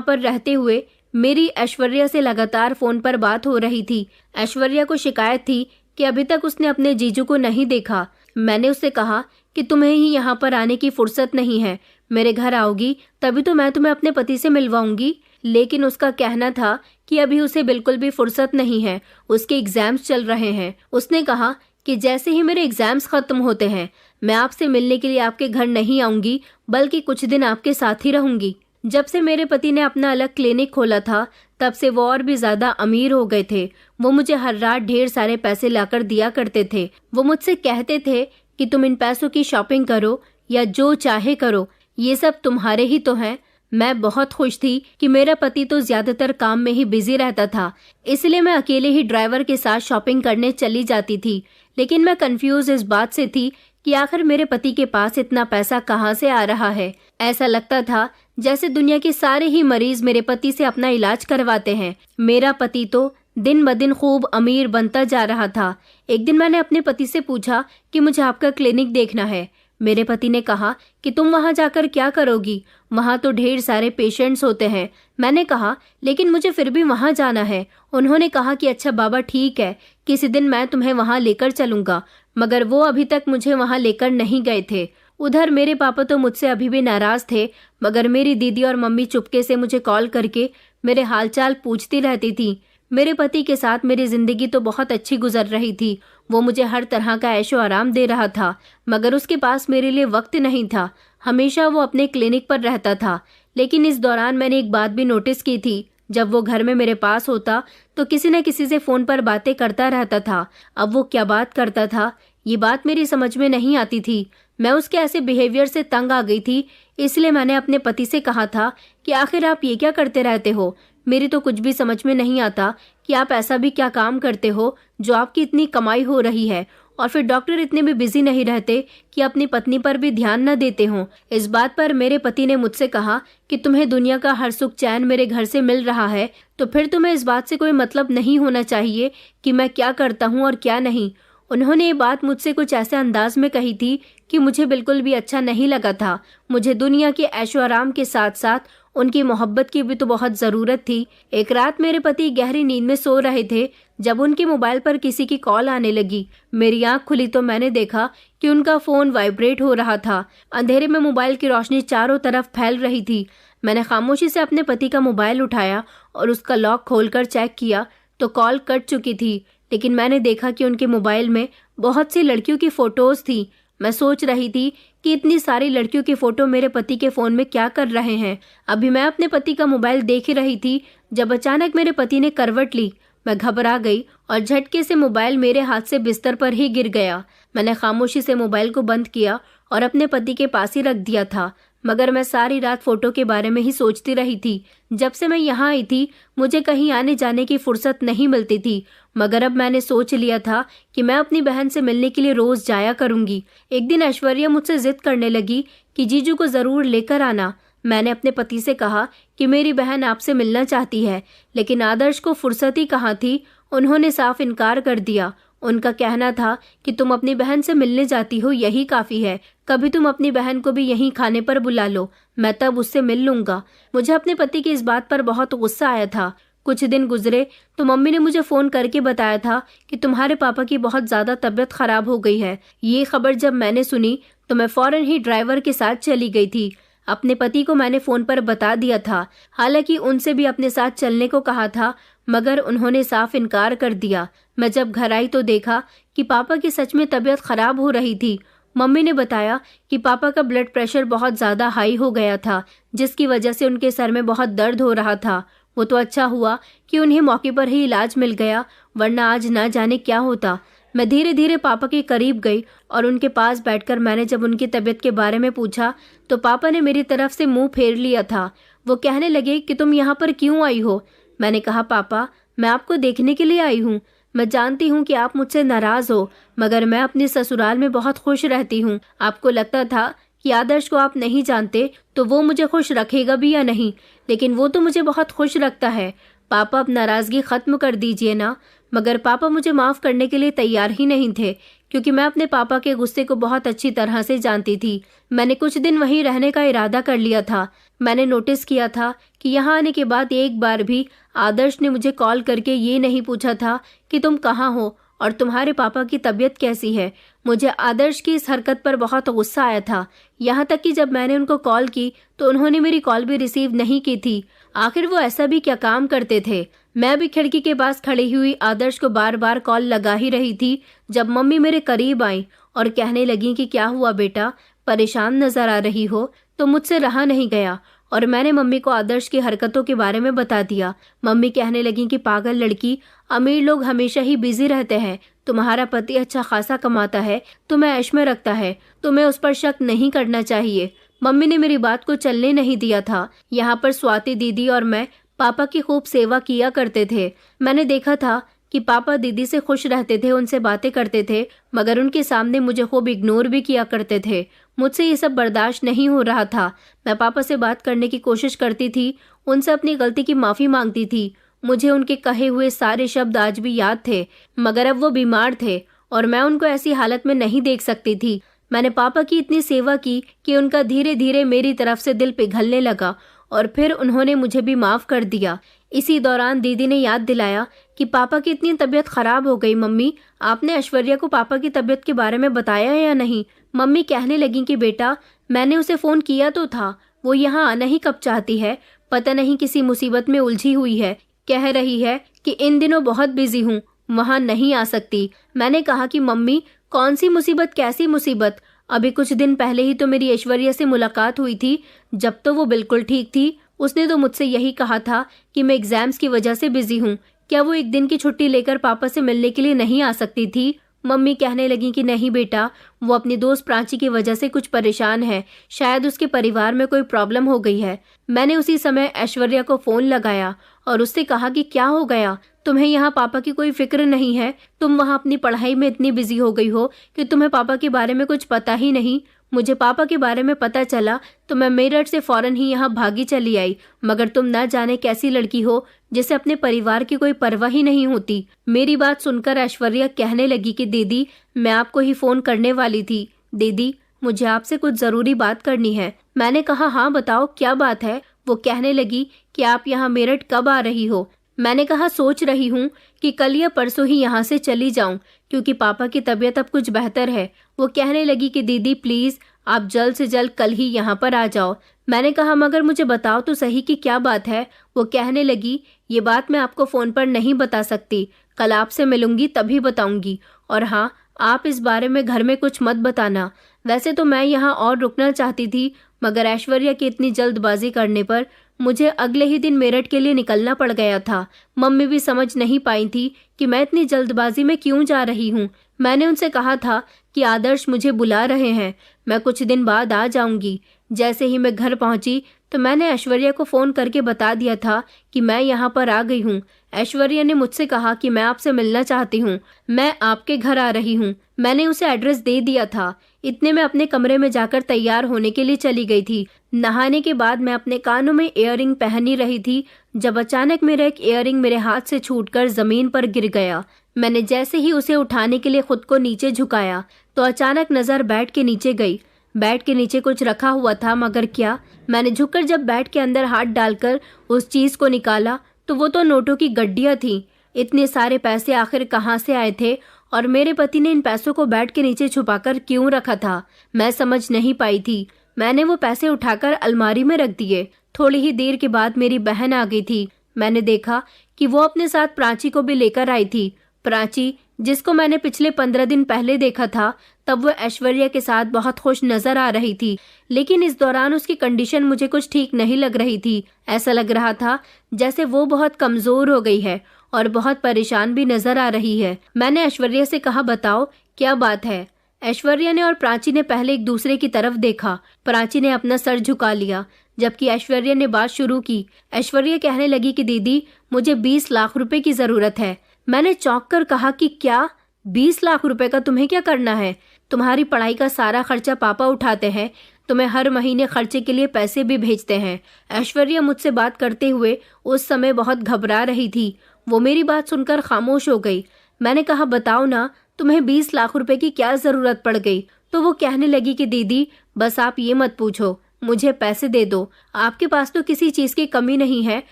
Speaker 1: पर रहते हुए मेरी ऐश्वर्या से लगातार फोन पर बात हो रही थी। ऐश्वर्या को शिकायत थी कि अभी तक उसने अपने जीजू को नहीं देखा। मैंने उससे कहा कि तुम्हें ही यहाँ पर आने की फुर्सत नहीं है, मेरे घर आओगी तभी तो मैं तुम्हें अपने पति से मिलवाऊंगी। लेकिन उसका कहना था कि अभी उसे बिल्कुल भी फुर्सत नहीं है, उसके एग्जाम्स चल रहे हैं। उसने कहा कि जैसे ही मेरे एग्जाम्स खत्म होते हैं मैं आपसे मिलने के लिए आपके घर नहीं आऊंगी, बल्कि कुछ दिन आपके साथ ही रहूंगी। जब से मेरे पति ने अपना अलग क्लिनिक खोला था तब से वो और भी ज्यादा अमीर हो गए थे। वो मुझे हर रात ढेर सारे पैसे लाकर दिया करते थे। वो मुझसे कहते थे कि तुम इन पैसों की शॉपिंग करो या जो चाहे करो, ये सब तुम्हारे ही तो हैं। मैं बहुत खुश थी कि मेरा पति तो ज्यादातर काम में ही बिजी रहता था, इसलिए मैं अकेले ही ड्राइवर के साथ शॉपिंग करने चली जाती थी। लेकिन मैं कंफ्यूज इस बात से थी कि आखिर मेरे पति के पास इतना पैसा कहाँ से आ रहा है। ऐसा लगता था जैसे दुनिया के सारे ही मरीज मेरे पति से अपना इलाज करवाते हैं। मेरा पति तो दिन ब दिन खूब अमीर बनता जा रहा था। एक दिन मैंने अपने पति से पूछा कि मुझे आपका क्लिनिक देखना है। मेरे पति ने कहा कि तुम वहां जाकर क्या करोगी, वहां तो ढेर सारे पेशेंट्स होते हैं। मैंने कहा लेकिन मुझे फिर भी वहां जाना है। उन्होंने कहा कि अच्छा बाबा ठीक है, किसी दिन मैं तुम्हें वहां लेकर चलूंगा। मगर वो अभी तक मुझे वहां लेकर नहीं गए थे। उधर मेरे पापा तो मुझसे अभी भी नाराज थे, मगर मेरी दीदी और मम्मी चुपके से मुझे कॉल करके मेरे हालचाल पूछती रहती थी। मेरे पति के साथ मेरी जिंदगी तो बहुत अच्छी गुजर रही थी। वो मुझे हर तरह का ऐशो आराम दे रहा था, मगर उसके पास मेरे लिए वक्त नहीं था। हमेशा वो अपने क्लिनिक पर रहता था। लेकिन इस दौरान मैंने एक बात भी नोटिस की थी, जब वो घर में मेरे पास होता तो किसी न किसी से फोन पर बातें करता रहता था। अब वो क्या बात करता था ये बात मेरी समझ में नहीं आती थी। मैं उसके ऐसे बिहेवियर से तंग आ गई थी, इसलिए मैंने अपने पति से कहा था कि आखिर आप ये क्या करते रहते हो। मेरी तो कुछ भी समझ में नहीं आता कि आप ऐसा भी क्या काम करते हो जो आपकी इतनी कमाई हो रही है, और फिर डॉक्टर इतने भी बिजी नहीं रहते कि अपनी पत्नी पर भी ध्यान न देते हों। इस बात पर मेरे पति ने मुझसे कहा कि तुम्हें दुनिया का हर सुख चैन मेरे घर से मिल रहा है, तो फिर तुम्हें इस बात से कोई मतलब नहीं होना चाहिए कि मैं क्या करता हूँ और क्या नहीं। उन्होंने ये बात मुझसे कुछ ऐसे अंदाज में कही थी कि मुझे बिल्कुल भी अच्छा नहीं लगा था। मुझे दुनिया के ऐशो आराम के साथ साथ उनकी मोहब्बत की भी तो बहुत जरूरत थी। एक रात मेरे पति गहरी नींद में सो रहे थे जब उनके मोबाइल पर किसी की कॉल आने लगी। मेरी आंख खुली तो मैंने देखा कि उनका फोन वाइब्रेट हो रहा था। अंधेरे में मोबाइल की रोशनी चारों तरफ फैल रही थी। मैंने खामोशी से अपने पति का मोबाइल उठाया और उसका लॉक खोलकर चेक किया तो कॉल कट चुकी थी। लेकिन मैंने देखा कि उनके मोबाइल में बहुत सी लड़कियों की फोटोज थी। मैं सोच रही थी कि इतनी सारी लड़कियों की फोटो मेरे पति के फोन में क्या कर रहे हैं। अभी मैं अपने पति का मोबाइल देख ही रही थी जब अचानक मेरे पति ने करवट ली। मैं घबरा गई और झटके से मोबाइल मेरे हाथ से बिस्तर पर ही गिर गया। मैंने खामोशी से मोबाइल को बंद किया और अपने पति के पास ही रख दिया था, मगर मैं सारी रात फोटो के बारे में ही सोचती रही थी। जब से मैं यहाँ आई थी मुझे कहीं आने जाने की फुर्सत नहीं मिलती थी, मगर अब मैंने सोच लिया था कि मैं अपनी बहन से मिलने के लिए रोज जाया करूंगी। एक दिन ऐश्वर्या मुझसे जिद करने लगी कि जीजू को जरूर लेकर आना। मैंने अपने पति से कहा कि मेरी बहन आपसे मिलना चाहती है, लेकिन आदर्श को फुर्सत ही कहाँ थी। उन्होंने साफ इनकार कर दिया। उनका कहना था कि तुम अपनी बहन से मिलने जाती हो यही काफी है, कभी तुम अपनी बहन को भी यहीं खाने पर बुला लो, मैं तब उससे मिल लूंगा। मुझे अपने पति की इस बात पर बहुत गुस्सा आया था। कुछ दिन गुजरे तो मम्मी ने मुझे फोन करके बताया था कि तुम्हारे पापा की बहुत ज्यादा तबीयत खराब हो गई है। ये खबर जब मैंने सुनी तो मैं फौरन ही ड्राइवर के साथ चली गई थी। अपने पति को मैंने फोन पर बता दिया था, हालांकि उनसे भी अपने साथ चलने को कहा था, मगर उन्होंने साफ इनकार कर दिया। मैं जब घर आई तो देखा कि पापा की सच में तबीयत खराब हो रही थी। मम्मी ने बताया कि पापा का ब्लड प्रेशर बहुत ज्यादा हाई हो गया था, जिसकी वजह से उनके सर में बहुत दर्द हो रहा था। वो तो अच्छा हुआ कि उन्हें मौके पर ही इलाज मिल गया, वरना आज ना जाने क्या होता। मैं धीरे धीरे पापा के करीब गई और उनके पास बैठकर मैंने जब उनकी तबीयत के बारे में पूछा तो पापा ने मेरी तरफ से मुंह फेर लिया था। वो कहने लगे कि तुम यहाँ पर क्यों आई हो। मैंने कहा, पापा मैं आपको देखने के लिए आई हूँ। मैं जानती हूँ कि आप मुझसे नाराज हो, मगर मैं अपने ससुराल में बहुत खुश रहती हूँ। आपको लगता था कि आदर्श को आप नहीं जानते तो वो मुझे खुश रखेगा भी या नहीं, लेकिन वो तो मुझे बहुत खुश रखता है। पापा अब नाराजगी खत्म कर दीजिए ना। मगर पापा मुझे माफ करने के लिए तैयार ही नहीं थे, क्योंकि मैं अपने पापा के गुस्से को बहुत अच्छी तरह से जानती थी। मैंने कुछ दिन वहीं रहने का इरादा कर लिया था। मैंने नोटिस किया था कि यहाँ आने के बाद एक बार भी आदर्श ने मुझे कॉल करके ये नहीं पूछा था कि तुम कहाँ हो और तुम्हारे पापा की तबीयत कैसी है। मुझे आदर्श की इस हरकत पर बहुत गुस्सा आया था, यहाँ तक कि जब मैंने उनको कॉल की तो उन्होंने मेरी कॉल भी रिसीव नहीं की थी। आखिर वो ऐसा भी क्या काम करते थे। मैं भी खिड़की के पास खड़ी हुई आदर्श को बार बार कॉल लगा ही रही थी, जब मम्मी मेरे करीब आई और कहने लगी कि क्या हुआ बेटा, परेशान नजर आ रही हो। तो मुझसे रहा नहीं गया और मैंने मम्मी को आदर्श की हरकतों के बारे में बता दिया। मम्मी कहने लगी कि पागल लड़की, अमीर लोग हमेशा ही बिजी रहते हैं, तुम्हारा पति अच्छा खासा कमाता है, तुम्हें ऐश में रखता है, तुम्हें उस पर शक नहीं करना चाहिए। मम्मी ने मेरी बात को चलने नहीं दिया था। यहाँ पर स्वाति दीदी और मैं पापा की खूब सेवा किया करते थे। मैंने देखा था कि पापा दीदी से खुश रहते थे, उनसे बातें करते थे, मगर उनके सामने मुझे खूब इग्नोर भी किया करते थे। मुझसे ये सब बर्दाश्त नहीं हो रहा था। मैं पापा से बात करने की कोशिश करती थी, उनसे अपनी गलती की माफी मांगती थी। मुझे उनके कहे हुए सारे शब्द आज भी याद थे, मगर अब वो बीमार थे और मैं उनको ऐसी हालत में नहीं देख सकती थी। मैंने पापा की इतनी सेवा की कि उनका धीरे धीरे मेरी तरफ से दिल पिघलने लगा और फिर उन्होंने मुझे भी माफ कर दिया। इसी दौरान दीदी ने याद दिलाया कि पापा की इतनी तबीयत खराब हो गई। मम्मी, आपने ऐश्वर्या को पापा की तबीयत के बारे में बताया है या नहीं। मम्मी कहने लगी कि बेटा, मैंने उसे फोन किया तो था, वो यहाँ आना ही कब चाहती है, पता नहीं किसी मुसीबत में उलझी हुई है। कह रही है कि इन दिनों बहुत बिजी हूँ, वहाँ नहीं आ सकती। मैंने कहा कि मम्मी, कौन सी मुसीबत, कैसी मुसीबत। अभी कुछ दिन पहले ही तो मेरी ऐश्वर्या से मुलाकात हुई थी, जब तो वो बिल्कुल ठीक थी। उसने तो मुझसे यही कहा था कि मैं एग्जाम्स की वजह से बिजी हूँ। क्या वो एक दिन की छुट्टी लेकर पापा से मिलने के लिए नहीं आ सकती थी। मम्मी कहने लगी कि नहीं बेटा, वो अपनी दोस्त प्राची की वजह से कुछ परेशान है, शायद उसके परिवार में कोई प्रॉब्लम हो गई है। मैंने उसी समय ऐश्वर्या को फोन लगाया और उससे कहा कि क्या हो गया, तुम्हें यहाँ पापा की कोई फिक्र नहीं है, तुम वहाँ अपनी पढ़ाई में इतनी बिजी हो गई हो कि तुम्हें पापा के बारे में कुछ पता ही नहीं। मुझे पापा के बारे में पता चला तो मैं मेरठ से फौरन ही यहाँ भागी चली आई, मगर तुम ना जाने कैसी लड़की हो जिसे अपने परिवार की कोई परवाह ही नहीं होती। मेरी बात सुनकर ऐश्वर्या कहने लगी कि दीदी, मैं आपको ही फोन करने वाली थी। दीदी, मुझे आपसे कुछ जरूरी बात करनी है। मैंने कहा, हाँ बताओ, क्या बात है। वो कहने लगी कि आप यहाँ मेरठ कब आ रही हो। मैंने कहा, सोच रही हूँ कि कल या परसों ही यहाँ से चली जाऊं, क्योंकि पापा की तबीयत अब कुछ बेहतर है। वो कहने लगी कि दीदी प्लीज, आप जल्द से जल्द कल ही यहाँ पर आ जाओ। मैंने कहा, मगर मुझे बताओ तो सही कि क्या बात है। वो कहने लगी, ये बात मैं आपको फोन पर नहीं बता सकती, कल आपसे मिलूंगी तभी बताऊंगी। और हाँ, आप इस बारे में घर में कुछ मत बताना। वैसे तो मैं यहाँ और रुकना चाहती थी, मगर ऐश्वर्या की इतनी जल्दबाजी करने पर मुझे अगले ही दिन मेरठ के लिए निकलना पड़ गया था। मम्मी भी समझ नहीं पाई थी कि मैं इतनी जल्दबाजी में क्यों जा रही हूँ। मैंने उनसे कहा था कि आदर्श मुझे बुला रहे हैं, मैं कुछ दिन बाद आ जाऊंगी। जैसे ही मैं घर पहुंची तो मैंने ऐश्वर्या को फ़ोन करके बता दिया था कि मैं यहाँ पर आ गई हूँ। ऐश्वर्या ने मुझसे कहा कि मैं आपसे मिलना चाहती हूँ, मैं आपके घर आ रही हूँ। मैंने उसे एड्रेस दे दिया था। इतने में अपने कमरे में जाकर तैयार होने के लिए चली गई थी। नहाने के बाद मैं अपने कानों में इयररिंग पहन ही रही थी जब अचानक मेरा एक इयररिंग मेरे हाथ से छूटकर जमीन पर गिर गया। मैंने जैसे ही उसे उठाने के लिए खुद को नीचे झुकाया तो अचानक नजर बेड के नीचे गई। बेड के नीचे कुछ रखा हुआ था, मगर क्या? मैंने झुककर जब बेड के अंदर हाथ डालकर उस चीज को निकाला तो वो तो नोटों की गड्डियां थीं। इतने सारे पैसे आखिर कहाँ से आए थे और मेरे पति ने इन पैसों को बेड के नीचे छुपाकर क्यों रखा था? मैं समझ नहीं पाई थी। मैंने वो पैसे उठाकर अलमारी में रख दिए। थोड़ी ही देर के बाद मेरी बहन आ गई थी। मैंने देखा कि वो अपने साथ प्राची को भी लेकर आई थी। प्राची, जिसको मैंने पिछले 15 दिन पहले देखा था, तब वो ऐश्वर्या के साथ बहुत खुश नजर आ रही थी, लेकिन इस दौरान उसकी कंडीशन मुझे कुछ ठीक नहीं लग रही थी। ऐसा लग रहा था जैसे वो बहुत कमजोर हो गई है और बहुत परेशान भी नजर आ रही है। मैंने ऐश्वर्या से कहा, बताओ क्या बात है? ऐश्वर्या ने और प्राची ने पहले एक दूसरे की तरफ देखा। प्राची ने अपना सर झुका लिया जबकि ऐश्वर्या ने बात शुरू की। ऐश्वर्या कहने लगी कि दीदी, मुझे 20 लाख रुपए की जरूरत है। मैंने चौंक कर कहा कि क्या? 20 लाख रुपए का तुम्हें क्या करना है? तुम्हारी पढ़ाई का सारा खर्चा पापा उठाते हैं, तुम्हें हर महीने खर्चे के लिए पैसे भी भेजते हैं। ऐश्वर्या मुझसे बात करते हुए उस समय बहुत घबरा रही थी। वो मेरी बात सुनकर खामोश हो गई। मैंने कहा, बताओ ना, तुम्हें 20 लाख रुपए की क्या जरूरत पड़ गई? तो वो कहने लगी कि दीदी, बस आप ये मत पूछो, मुझे पैसे दे दो। आपके पास तो किसी चीज की कमी नहीं है,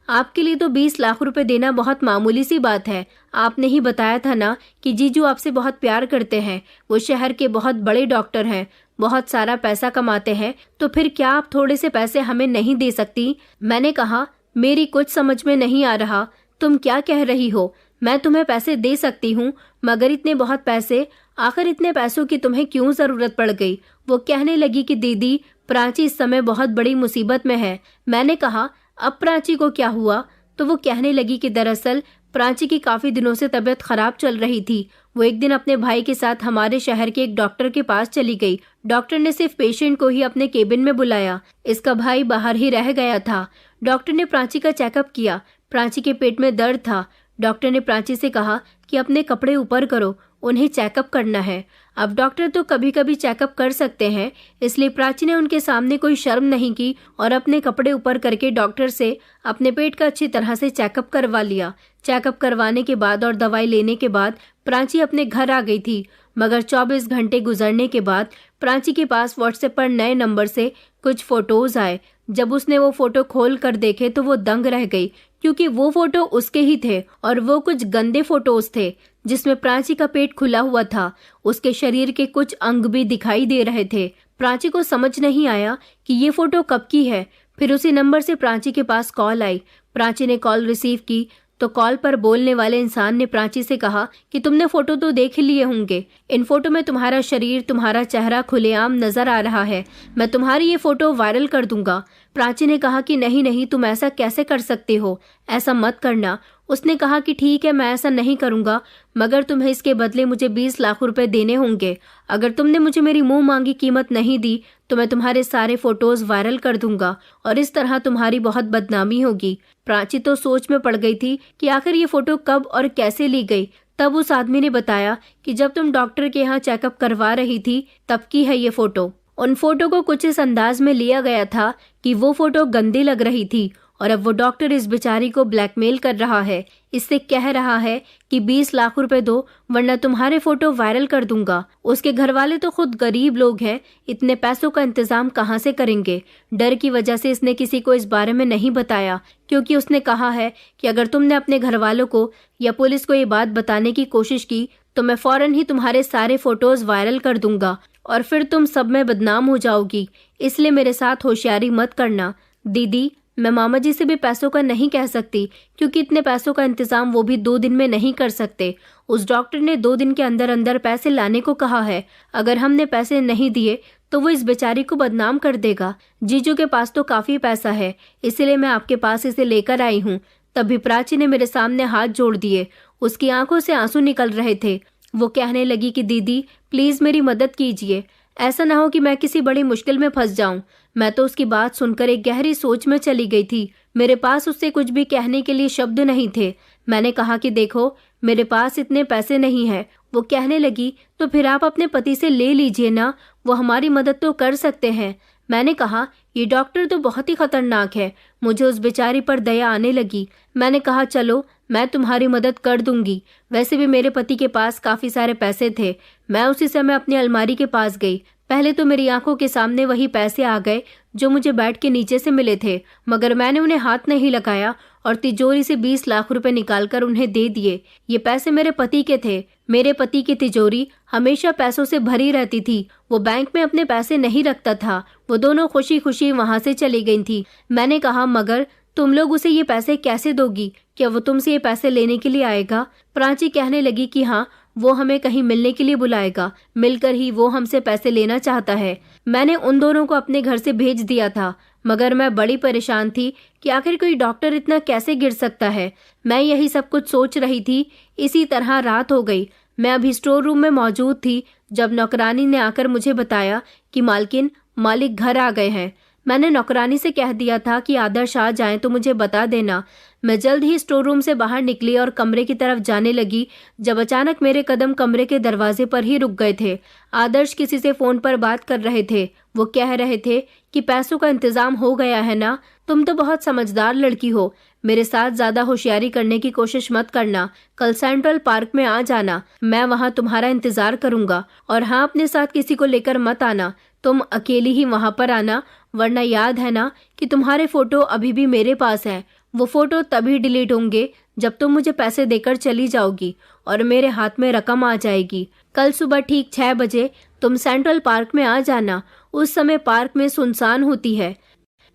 Speaker 1: आपके लिए तो 20 लाख रुपए देना बहुत मामूली सी बात है। आपने ही बताया था ना कि जीजू आपसे बहुत प्यार करते हैं, वो शहर के बहुत बड़े डॉक्टर हैं, बहुत सारा पैसा कमाते हैं, तो फिर क्या आप थोड़े से पैसे हमें नहीं दे सकती? मैंने कहा, मेरी कुछ समझ में नहीं आ रहा, तुम क्या कह रही हो? मैं तुम्हें पैसे दे सकती हूँ, मगर इतने बहुत पैसे, आखिर इतने पैसों की तुम्हें क्यों जरूरत पड़ गई? वो कहने लगी कि दीदी, प्राची इस समय बहुत बड़ी मुसीबत में है। मैंने कहा, अब प्राची को क्या हुआ? तो वो कहने लगी कि दरअसल प्राची की काफी दिनों से तबीयत खराब चल रही थी। वो एक दिन अपने भाई के साथ हमारे शहर के एक डॉक्टर के पास चली गई। डॉक्टर ने सिर्फ पेशेंट को ही अपने केबिन में बुलाया। इसका भाई बाहर ही रह गया था। डॉक्टर ने प्राची का चेकअप किया। प्राची के पेट में दर्द था। डॉक्टर ने प्राची से कहा कि अपने कपड़े ऊपर करो, उन्हें चेकअप करना है। अब डॉक्टर तो कभी कभी चेकअप कर सकते हैं, इसलिए प्राची ने उनके सामने कोई शर्म नहीं की और अपने कपड़े ऊपर करके डॉक्टर से अपने पेट का अच्छी तरह से चेकअप करवा लिया। चेकअप करवाने के बाद और दवाई लेने के बाद प्राची अपने घर आ गई थी, मगर 24 घंटे गुजरने के बाद प्राची के पास व्हाट्सएप पर नए नंबर से कुछ फोटोज आए। जब उसने वो फोटो खोल कर देखे तो वो दंग रह गई, क्योंकि वो फोटो उसके ही थे और वो कुछ गंदे फोटोज थे जिसमें प्राची का पेट खुला हुआ था। उसके शरीर के कुछ अंग भी दिखाई दे रहे थे। प्राची को समझ नहीं आया कि ये फोटो कब की है। फिर उसी नंबर से प्राची के पास कॉल आई। प्राची ने कॉल रिसीव की तो कॉल पर बोलने वाले इंसान ने प्राची से कहा कि तुमने फोटो तो देख लिए होंगे, इन फोटो में तुम्हारा शरीर, तुम्हारा चेहरा खुलेआम नजर आ रहा है, मैं तुम्हारी ये फोटो वायरल कर दूंगा। प्राची ने कहा कि नहीं नहीं, तुम ऐसा कैसे कर सकते हो, ऐसा मत करना। उसने कहा कि ठीक है, मैं ऐसा नहीं करूंगा, मगर तुम्हें इसके बदले मुझे 20 लाख रुपए देने होंगे। अगर तुमने मुझे मेरी मुंह मांगी कीमत नहीं दी तो मैं तुम्हारे सारे फोटोज वायरल कर दूंगा और इस तरह तुम्हारी बहुत बदनामी होगी। प्राची तो सोच में पड़ गई थी कि आखिर ये फोटो कब और कैसे ली गई। तब उस आदमी ने बताया कि जब तुम डॉक्टर के यहाँ चेकअप करवा रही थी तब की है ये फोटो। उन फोटो को कुछ इस अंदाज में लिया गया था कि वो फोटो गंदी लग रही थी और अब वो डॉक्टर इस बेचारी को ब्लैकमेल कर रहा है। इससे कह रहा है कि 20 लाख रुपए दो वरना तुम्हारे फोटो वायरल कर दूंगा। उसके घर वाले तो खुद गरीब लोग हैं, इतने पैसों का इंतजाम कहाँ से करेंगे। डर की वजह से इसने किसी को इस बारे में नहीं बताया, क्योंकि उसने कहा है कि अगर तुमने अपने घर वालों को या पुलिस को ये बात बताने की कोशिश की तो मैं फौरन ही तुम्हारे सारे फोटोज वायरल कर दूंगा और फिर तुम सब में बदनाम हो जाओगी। इसलिए मेरे साथ होशियारी मत करना। दीदी, मैं मामा जी से भी पैसों का नहीं कह सकती, क्योंकि इतने पैसों का इंतजाम वो भी 2 दिन में नहीं कर सकते। उस डॉक्टर ने 2 दिन के अंदर अंदर पैसे लाने को कहा है। अगर हमने पैसे नहीं दिए तो वो इस बेचारी को बदनाम कर देगा। जीजू के पास तो काफी पैसा है, इसीलिए मैं आपके पास इसे लेकर आई हूँ। तभी प्राची ने मेरे सामने हाथ जोड़ दिए। उसकी आंखों से आंसू निकल रहे थे। वो कहने लगी कि दीदी प्लीज मेरी मदद कीजिए, ऐसा ना हो कि मैं किसी बड़ी मुश्किल में फंस जाऊं। मैं तो उसकी बात सुनकर एक गहरी सोच में चली गई थी। मेरे पास उससे कुछ भी कहने के लिए शब्द नहीं थे। मैंने कहा कि देखो मेरे पास इतने पैसे नहीं है। वो कहने लगी तो फिर आप अपने पति से ले लीजिए ना, वो हमारी मदद तो कर सकते हैं। मैंने कहा ये डॉक्टर तो बहुत ही खतरनाक है। मुझे उस बेचारी पर दया आने लगी। मैंने कहा चलो मैं तुम्हारी मदद कर दूंगी। वैसे भी मेरे पति के पास काफी सारे पैसे थे। मैं उसी समय अपनी अलमारी के पास गई। पहले तो मेरी आंखों के सामने वही पैसे आ गए जो मुझे बेड के नीचे से मिले थे, मगर मैंने उन्हें हाथ नहीं लगाया और तिजोरी से 20 लाख रुपए निकालकर उन्हें दे दिए। ये पैसे मेरे पति के थे। मेरे पति की तिजोरी हमेशा पैसों से भरी रहती थी। वो बैंक में अपने पैसे नहीं रखता था। वो दोनों खुशी खुशी वहां से चली गई थी। मैंने कहा मगर तुम लोग उसे ये पैसे कैसे दोगी? क्या वो तुमसे ये पैसे लेने के लिए आएगा? प्राची कहने लगी कि हाँ, वो हमें कहीं मिलने के लिए बुलाएगा, मिलकर ही वो हमसे पैसे लेना चाहता है। मैंने उन दोनों को अपने घर से भेज दिया था, मगर मैं बड़ी परेशान थी कि आखिर कोई डॉक्टर इतना कैसे गिर सकता है। मैं यही सब कुछ सोच रही थी। इसी तरह रात हो गई। मैं अभी स्टोर रूम में मौजूद थी जब नौकरानी ने आकर मुझे बताया कि मालिक घर आ गए हैं। मैंने नौकरानी से कह दिया था कि आदर्श आ जाएं तो मुझे बता देना। मैं जल्द ही स्टोर रूम से बाहर निकली और कमरे की तरफ जाने लगी जब अचानक मेरे कदम कमरे के दरवाजे पर ही रुक गए थे। आदर्श किसी से फोन पर बात कर रहे थे। वो कह रहे थे कि पैसों का इंतजाम हो गया है ना, तुम तो बहुत समझदार लड़की हो। मेरे साथ ज्यादा होशियारी करने की कोशिश मत करना। कल सेंट्रल पार्क में आ जाना, मैं वहाँ तुम्हारा इंतजार करूंगा। और हाँ, अपने साथ किसी को लेकर मत आना, तुम अकेली ही वहाँ पर आना, वरना याद है ना कि तुम्हारे फोटो अभी भी मेरे पास हैं। वो फोटो तभी डिलीट होंगे जब तुम मुझे पैसे देकर चली जाओगी और मेरे हाथ में रकम आ जाएगी। कल सुबह ठीक 6 बजे तुम सेंट्रल पार्क में आ जाना। उस समय पार्क में सुनसान होती है।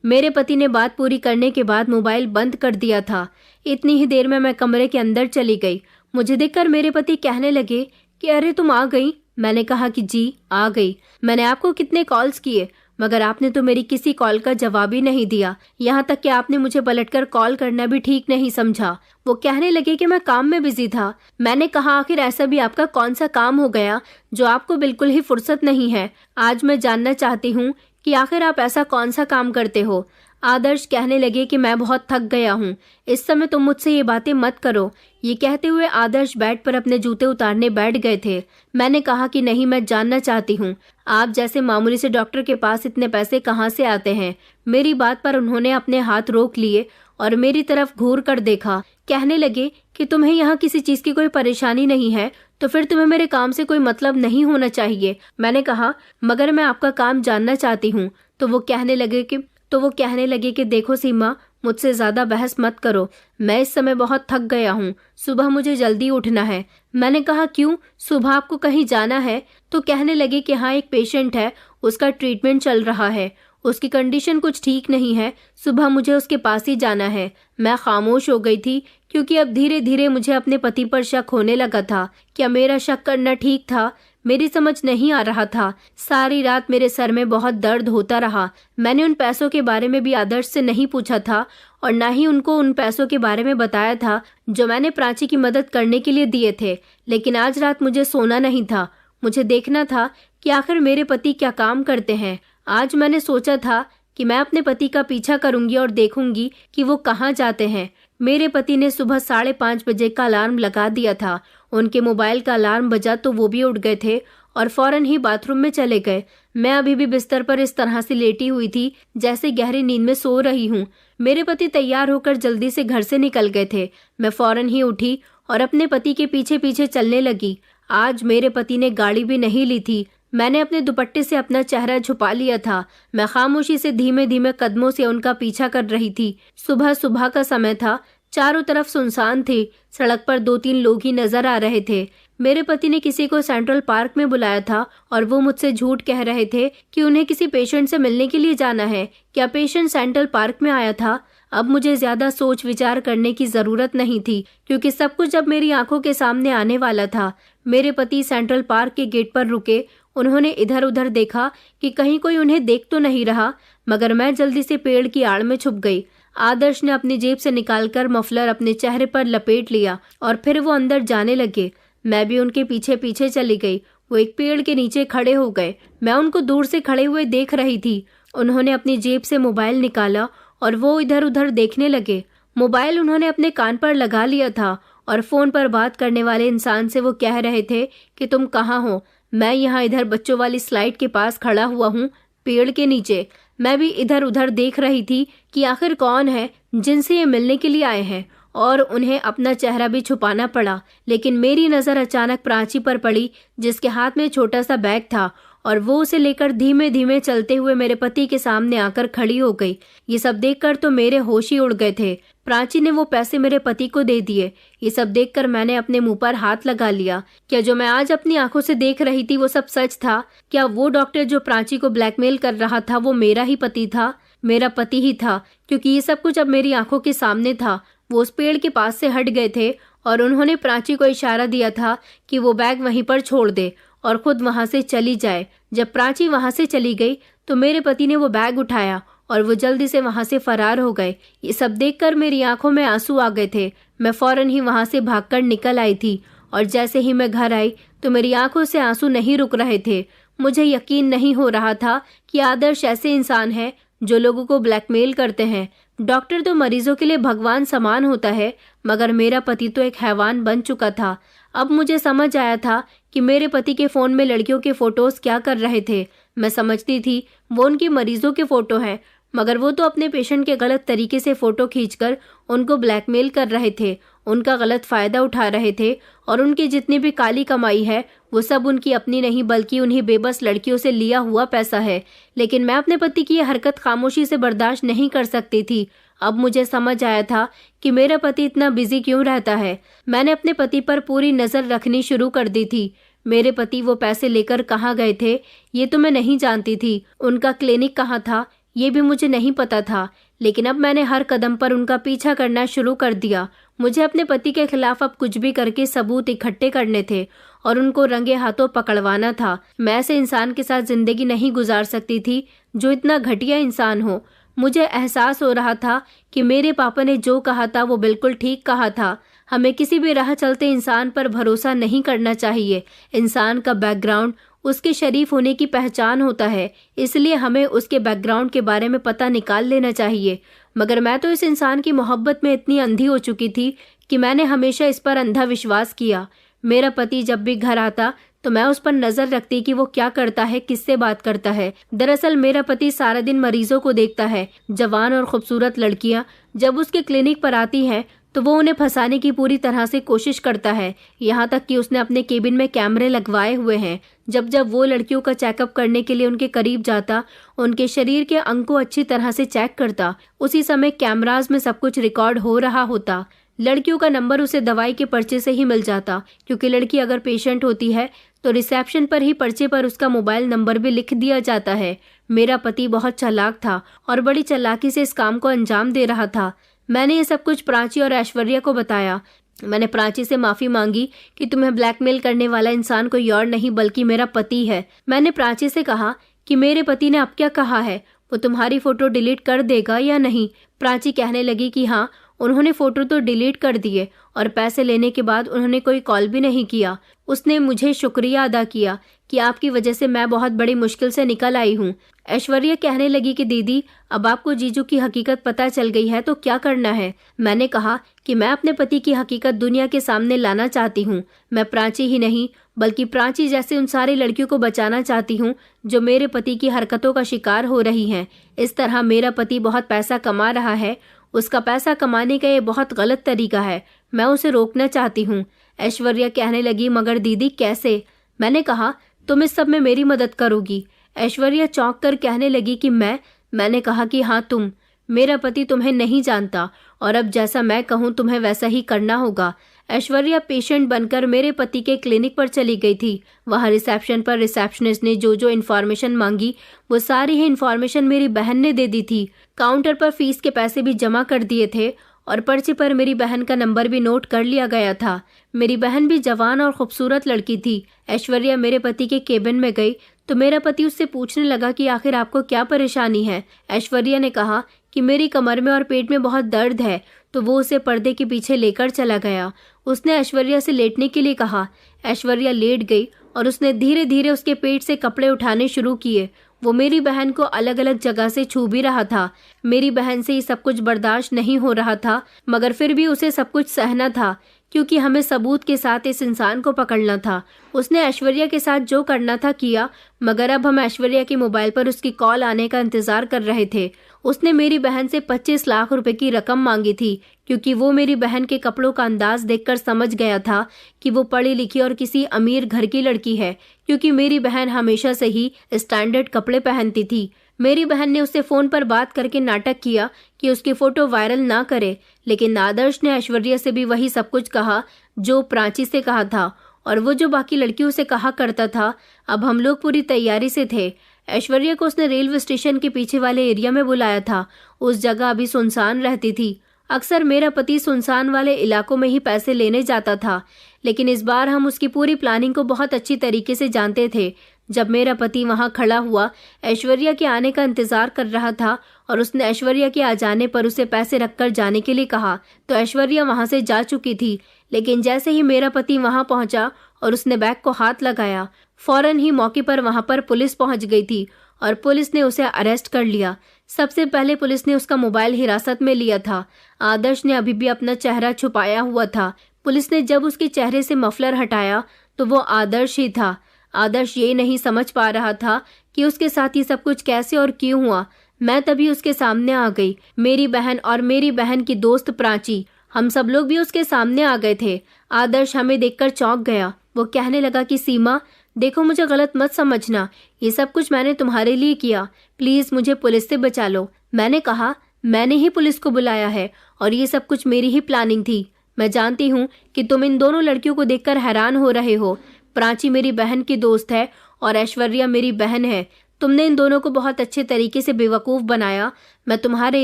Speaker 1: मेरे पति ने बात पूरी करने के बाद मोबाइल बंद कर दिया था। इतनी ही देर में मैं कमरे के अंदर चली गई। मुझे देखकर मेरे पति कहने लगे कि अरे तुम आ गई। मैंने कहा कि जी आ गई। मैंने आपको कितने कॉल्स किए, मगर आपने तो मेरी किसी कॉल का जवाब ही नहीं दिया। यहाँ तक कि आपने मुझे पलटकर कॉल करना भी ठीक नहीं समझा। वो कहने लगे कि मैं काम में बिजी था। मैंने कहा आखिर ऐसा भी आपका कौन सा काम हो गया जो आपको बिल्कुल ही फुर्सत नहीं है? आज मैं जानना चाहती हूँ कि आखिर आप ऐसा कौन सा काम करते हो। आदर्श कहने लगे कि मैं बहुत थक गया हूँ, इस समय तुम मुझसे ये बातें मत करो। ये कहते हुए आदर्श बेड पर अपने जूते उतारने बैठ गए थे। मैंने कहा कि नहीं, मैं जानना चाहती हूँ आप जैसे मामूली से डॉक्टर के पास इतने पैसे कहाँ से आते हैं। मेरी बात पर उन्होंने अपने हाथ रोक लिए और मेरी तरफ घूर कर देखा। कहने लगे कि तुम्हें यहाँ किसी चीज की कोई परेशानी नहीं है तो फिर तुम्हें मेरे काम से कोई मतलब नहीं होना चाहिए। मैंने कहा मगर मैं आपका काम जानना चाहती हूँ। तो वो कहने लगे कि देखो सीमा, मुझसे ज्यादा बहस मत करो। मैं इस समय बहुत थक गया हूँ, सुबह मुझे जल्दी उठना है। मैंने कहा क्यों, सुबह आपको कहीं जाना है? तो कहने लगे कि हाँ, एक पेशेंट है, उसका ट्रीटमेंट चल रहा है, उसकी कंडीशन कुछ ठीक नहीं है, सुबह मुझे उसके पास ही जाना है। मैं खामोश हो गई थी क्योंकि अब धीरे धीरे मुझे अपने पति पर शक होने लगा था। क्या मेरा शक करना ठीक था? मेरी समझ नहीं आ रहा था। सारी रात मेरे सर में बहुत दर्द होता रहा। मैंने उन पैसों के बारे में भी आदर्श से नहीं पूछा था और ना ही उनको उन पैसों के बारे में बताया था जो मैंने प्राची की मदद करने के लिए दिए थे। लेकिन आज रात मुझे सोना नहीं था। मुझे देखना था कि आखिर मेरे पति क्या काम करते हैं। आज मैंने सोचा था कि मैं अपने पति का पीछा करूंगी और देखूंगी कि वो कहाँ जाते हैं। मेरे पति ने सुबह 5:30 बजे का अलार्म लगा दिया था। उनके मोबाइल का अलार्म बजा तो वो भी उठ गए थे और फौरन ही बाथरूम में चले गए। मैं अभी भी बिस्तर पर इस तरह से लेटी हुई थी जैसे गहरी नींद में सो रही हूँ। मेरे पति तैयार होकर जल्दी से घर से निकल गए थे। मैं फौरन ही उठी और अपने पति के पीछे पीछे चलने लगी। आज मेरे पति ने गाड़ी भी नहीं ली थी। मैंने अपने दुपट्टे से अपना चेहरा छुपा लिया था। मैं खामोशी से धीमे धीमे कदमों से उनका पीछा कर रही थी। सुबह सुबह का समय था, चारों तरफ सुनसान थी। सड़क पर 2-3 लोग ही नजर आ रहे थे। मेरे पति ने किसी को सेंट्रल पार्क में बुलाया था और वो मुझसे झूठ कह रहे थे कि उन्हें किसी पेशेंट से मिलने के लिए जाना है। क्या पेशेंट सेंट्रल पार्क में आया था? अब मुझे ज्यादा सोच विचार करने की जरूरत नहीं थी क्योंकि सब कुछ अब मेरी आंखों के सामने आने वाला था। मेरे पति सेंट्रल पार्क के गेट पर रुके। उन्होंने इधर उधर देखा कि कहीं कोई उन्हें देख तो नहीं रहा, मगर मैं जल्दी से पेड़ की आड़ में छुप गई। आदर्श ने अपनी जेब से निकालकर मफलर अपने चेहरे पर लपेट लिया और फिर वो अंदर जाने लगे। मैं भी उनके पीछे पीछे चली गई। वो एक पेड़ के नीचे खड़े हो गए। मैं उनको दूर से खड़े हुए देख रही थी। उन्होंने अपनी जेब से मोबाइल निकाला और वो इधर उधर देखने लगे। मोबाइल उन्होंने अपने कान पर लगा लिया था और फोन पर बात करने वाले इंसान से वो कह रहे थे कि तुम कहाँ हो? मैं यहाँ इधर बच्चों वाली स्लाइड के पास खड़ा हुआ हूँ, पेड़ के नीचे। मैं भी इधर उधर देख रही थी कि आखिर कौन है जिनसे ये मिलने के लिए आए हैं, और उन्हें अपना चेहरा भी छुपाना पड़ा। लेकिन मेरी नज़र अचानक प्राची पर पड़ी, जिसके हाथ में छोटा सा बैग था, और वो उसे लेकर धीमे धीमे चलते हुए मेरे पति के सामने आकर खड़ी हो गई। ये सब देखकर तो मेरे होश ही उड़ गए थे। प्राची ने वो पैसे मेरे पति को दे दिए। ये सब देखकर मैंने अपने मुंह पर हाथ लगा लिया। क्या जो मैं आज अपनी आंखों से देख रही थी वो सब सच था? क्या वो डॉक्टर जो प्राची को ब्लैकमेल कर रहा था वो मेरा ही पति था? मेरा पति ही था, क्योंकि ये सब कुछ अब मेरी आंखों के सामने था। वो उस पेड़ के पास से हट गए थे और उन्होंने प्राची को इशारा दिया था कि वो बैग वहीं पर छोड़ दे और खुद वहां से चली जाए। जब प्राची वहां से चली गई तो मेरे पति ने वो बैग उठाया और वो जल्दी से वहां से फरार हो गए। ये सब देखकर मेरी आंखों में आंसू आ गए थे। मैं फौरन ही वहां से भागकर निकल आई थी और जैसे ही मैं घर आई तो मेरी आंखों से आंसू नहीं रुक रहे थे। मुझे यकीन नहीं हो रहा था कि आदर्श ऐसे इंसान है जो लोगों को ब्लैकमेल करते हैं। डॉक्टर तो मरीजों के लिए भगवान समान होता है, मगर मेरा पति तो एक हैवान बन चुका था। अब मुझे समझ आया था कि मेरे पति के फोन में लड़कियों के फोटोज क्या कर रहे थे। मैं समझती थी वो उनकी मरीजों के फोटो हैं, मगर वो तो अपने पेशेंट के गलत तरीके से फोटो खींचकर उनको ब्लैकमेल कर रहे थे, उनका गलत फायदा उठा रहे थे, और उनकी जितनी भी काली कमाई है वो सब उनकी अपनी नहीं बल्कि उन्हीं बेबस लड़कियों से लिया हुआ पैसा है। लेकिन मैं अपने पति की यह हरकत खामोशी से बर्दाश्त नहीं कर सकती थी। अब मुझे समझ आया था कि मेरा पति इतना बिजी क्यों रहता है। मैंने अपने पति पर पूरी नजर रखनी शुरू कर दी थी। मेरे पति वो पैसे लेकर कहाँ गए थे ये तो मैं नहीं जानती थी। उनका क्लिनिक कहाँ था ये भी मुझे नहीं पता था। लेकिन अब मैंने हर कदम पर उनका पीछा करना शुरू कर दिया। मुझे अपने पति के खिलाफ अब कुछ भी करके सबूत इकट्ठे करने थे और उनको रंगे हाथों पकड़वाना था। मैं ऐसे इंसान के साथ जिंदगी नहीं गुजार सकती थी जो इतना घटिया इंसान हो। मुझे एहसास हो रहा था कि मेरे पापा ने जो कहा था वो बिल्कुल ठीक कहा था। हमें किसी भी राह चलते इंसान पर भरोसा नहीं करना चाहिए। इंसान का बैकग्राउंड उसके शरीफ होने की पहचान होता है, इसलिए हमें उसके बैकग्राउंड के बारे में पता निकाल लेना चाहिए। मगर मैं तो इस इंसान की मोहब्बत में इतनी अंधी हो चुकी थी कि मैंने हमेशा इस पर अंधा विश्वास किया। मेरा पति जब भी घर आता तो मैं उस पर नजर रखती कि वो क्या करता है, किससे बात करता है। दरअसल मेरा पति सारा दिन मरीजों को देखता है। जवान और खूबसूरत लड़कियां जब उसके क्लिनिक पर आती हैं तो वो उन्हें फंसाने की पूरी तरह से कोशिश करता है। यहाँ तक कि उसने अपने केबिन में कैमरे लगवाए हुए हैं। जब जब वो लड़कियों का चेकअप करने के लिए उनके करीब जाता, उनके शरीर के अंग को अच्छी तरह से चेक करता। उसी समय कैमराज में सब कुछ रिकॉर्ड हो रहा होता। लड़कियों का नंबर उसे दवाई के पर्चे से ही मिल जाता, क्योंकि लड़की अगर पेशेंट होती है तो रिसेप्शन पर ही पर्चे पर उसका मोबाइल नंबर भी लिख दिया जाता है। मेरा पति बहुत चालाक था और बड़ी चालाकी से इस काम को अंजाम दे रहा था। मैंने ये सब कुछ प्राची और ऐश्वर्या को बताया। मैंने प्राची से माफी मांगी कि तुम्हें ब्लैकमेल करने वाला इंसान कोई और नहीं बल्कि मेरा पति है। मैंने प्राची से कहा कि मेरे पति ने अब क्या कहा है, वो तुम्हारी फोटो डिलीट कर देगा या नहीं। प्राची कहने लगी कि हाँ, उन्होंने फोटो तो डिलीट कर दिए और पैसे लेने के बाद उन्होंने कोई कॉल भी नहीं किया। उसने मुझे शुक्रिया अदा किया कि आपकी वजह से मैं बहुत बड़ी मुश्किल से निकल आई हूँ। ऐश्वर्या कहने लगी कि दीदी, अब आपको जीजू की हकीकत पता चल गई है तो क्या करना है। मैंने कहा कि मैं अपने पति की हकीकत दुनिया के सामने लाना चाहती हूँ। मैं प्राची ही नहीं बल्कि प्राची जैसे उन सारी लड़कियों को बचाना चाहती हूँ जो मेरे पति की हरकतों का शिकार हो रही हैं। इस तरह मेरा पति बहुत पैसा कमा रहा है। उसका पैसा कमाने का ये बहुत गलत तरीका है। मैं उसे रोकना चाहती हूँ। ऐश्वर्या कहने लगी, मगर दीदी कैसे? मैंने कहा, तुम इस सब में मेरी मदद करोगी। ऐश्वर्या चौंक कर कहने लगी कि मैंने कहा कि हाँ तुम। मेरा पति तुम्हें नहीं जानता और अब जैसा मैं कहूँ तुम्हें वैसा ही करना होगा। ऐश्वर्या पेशेंट बनकर मेरे पति के क्लिनिक पर चली गई थी। वहाँ रिसेप्शन पर रिसेप्शनिस्ट ने जो जो इन्फॉर्मेशन मांगी वो सारी ही इन्फॉर्मेशन मेरी बहन ने दे दी थी। काउंटर पर फीस के पैसे भी जमा कर दिए थे और पर्चे पर मेरी बहन का नंबर भी नोट कर लिया गया था। मेरी बहन भी जवान और खूबसूरत लड़की थी। ऐश्वर्या मेरे पति के केबिन में गई तो मेरा पति उससे पूछने लगा कि आखिर आपको क्या परेशानी है। ऐश्वर्या ने कहा कि मेरी कमर में और पेट में बहुत दर्द है, तो वो उसे पर्दे के पीछे लेकर चला गया। उसने ऐश्वर्या से लेटने के लिए कहा। ऐश्वर्या लेट गई और उसने धीरे धीरे उसके पेट से कपड़े उठाने शुरू किए। वो मेरी बहन को अलग अलग जगह से छू भी रहा था। मेरी बहन से ये सब कुछ बर्दाश्त नहीं हो रहा था, मगर फिर भी उसे सब कुछ सहना था, क्योंकि हमें सबूत के साथ इस इंसान को पकड़ना था। उसने ऐश्वर्या के साथ जो करना था किया, मगर अब हम ऐश्वर्या के मोबाइल पर उसकी कॉल आने का इंतजार कर रहे थे। उसने मेरी बहन से 25 लाख रुपए की रकम मांगी थी, क्योंकि वो मेरी बहन के कपड़ों का अंदाज देखकर समझ गया था कि वो पढ़ी लिखी और किसी अमीर घर की लड़की है, क्योंकि मेरी बहन हमेशा से ही स्टैंडर्ड कपड़े पहनती थी। मेरी बहन ने उससे फोन पर बात करके नाटक किया कि उसकी फोटो वायरल ना करे, लेकिन आदर्श ने ऐश्वर्या से भी वही सब कुछ कहा जो प्राची से कहा था, और वो जो बाकी लड़कियों से कहा करता था। अब हम लोग पूरी तैयारी से थे। ऐश्वर्या को उसने रेलवे स्टेशन के पीछे वाले एरिया में बुलाया था। उस जगह अभी सुनसान रहती थी। अक्सर मेरा पति सुनसान वाले इलाकों में ही पैसे लेने जाता था, लेकिन इस बार हम उसकी पूरी प्लानिंग को बहुत अच्छी तरीके से जानते थे। जब मेरा पति वहां खड़ा हुआ, ऐश्वर्या के आने का इंतजार कर रहा था, और उसने ऐश्वर्या के आ जाने पर उसे पैसे रखकर जाने के लिए कहा, तो ऐश्वर्या वहां से जा चुकी थी। लेकिन जैसे ही मेरा पति वहां पहुंचा और उसने बैग को हाथ लगाया, फौरन ही मौके पर वहां पर पुलिस पहुंच गई थी और पुलिस ने उसे अरेस्ट कर लिया। सबसे पहले पुलिस ने उसका मोबाइल हिरासत में लिया था। आदर्श ने अभी भी अपना चेहरा छुपाया हुआ था। पुलिस ने जब उसके चेहरे से मफलर हटाया तो वो आदर्श ही था। आदर्श ये नहीं समझ पा रहा था कि उसके साथ ये सब कुछ कैसे और क्यों हुआ। मैं तभी उसके सामने आ गई। मेरी बहन और मेरी बहन की दोस्त प्राची, हम सब लोग भी उसके सामने आ गए थे। आदर्श हमें देखकर चौंक गया। वो कहने लगा कि सीमा, देखो, मुझे गलत मत समझना, ये सब कुछ मैंने तुम्हारे लिए किया, प्लीज मुझे पुलिस से बचा लो। मैंने कहा, मैंने ही पुलिस को बुलाया है और ये सब कुछ मेरी ही प्लानिंग थी। मैं जानती हूँ कि तुम इन दोनों लड़कियों को देखकर हैरान हो रहे हो। प्राची मेरी बहन की दोस्त है और ऐश्वर्या मेरी बहन है। तुमने इन दोनों को बहुत अच्छे तरीके से बेवकूफ़ बनाया। मैं तुम्हारे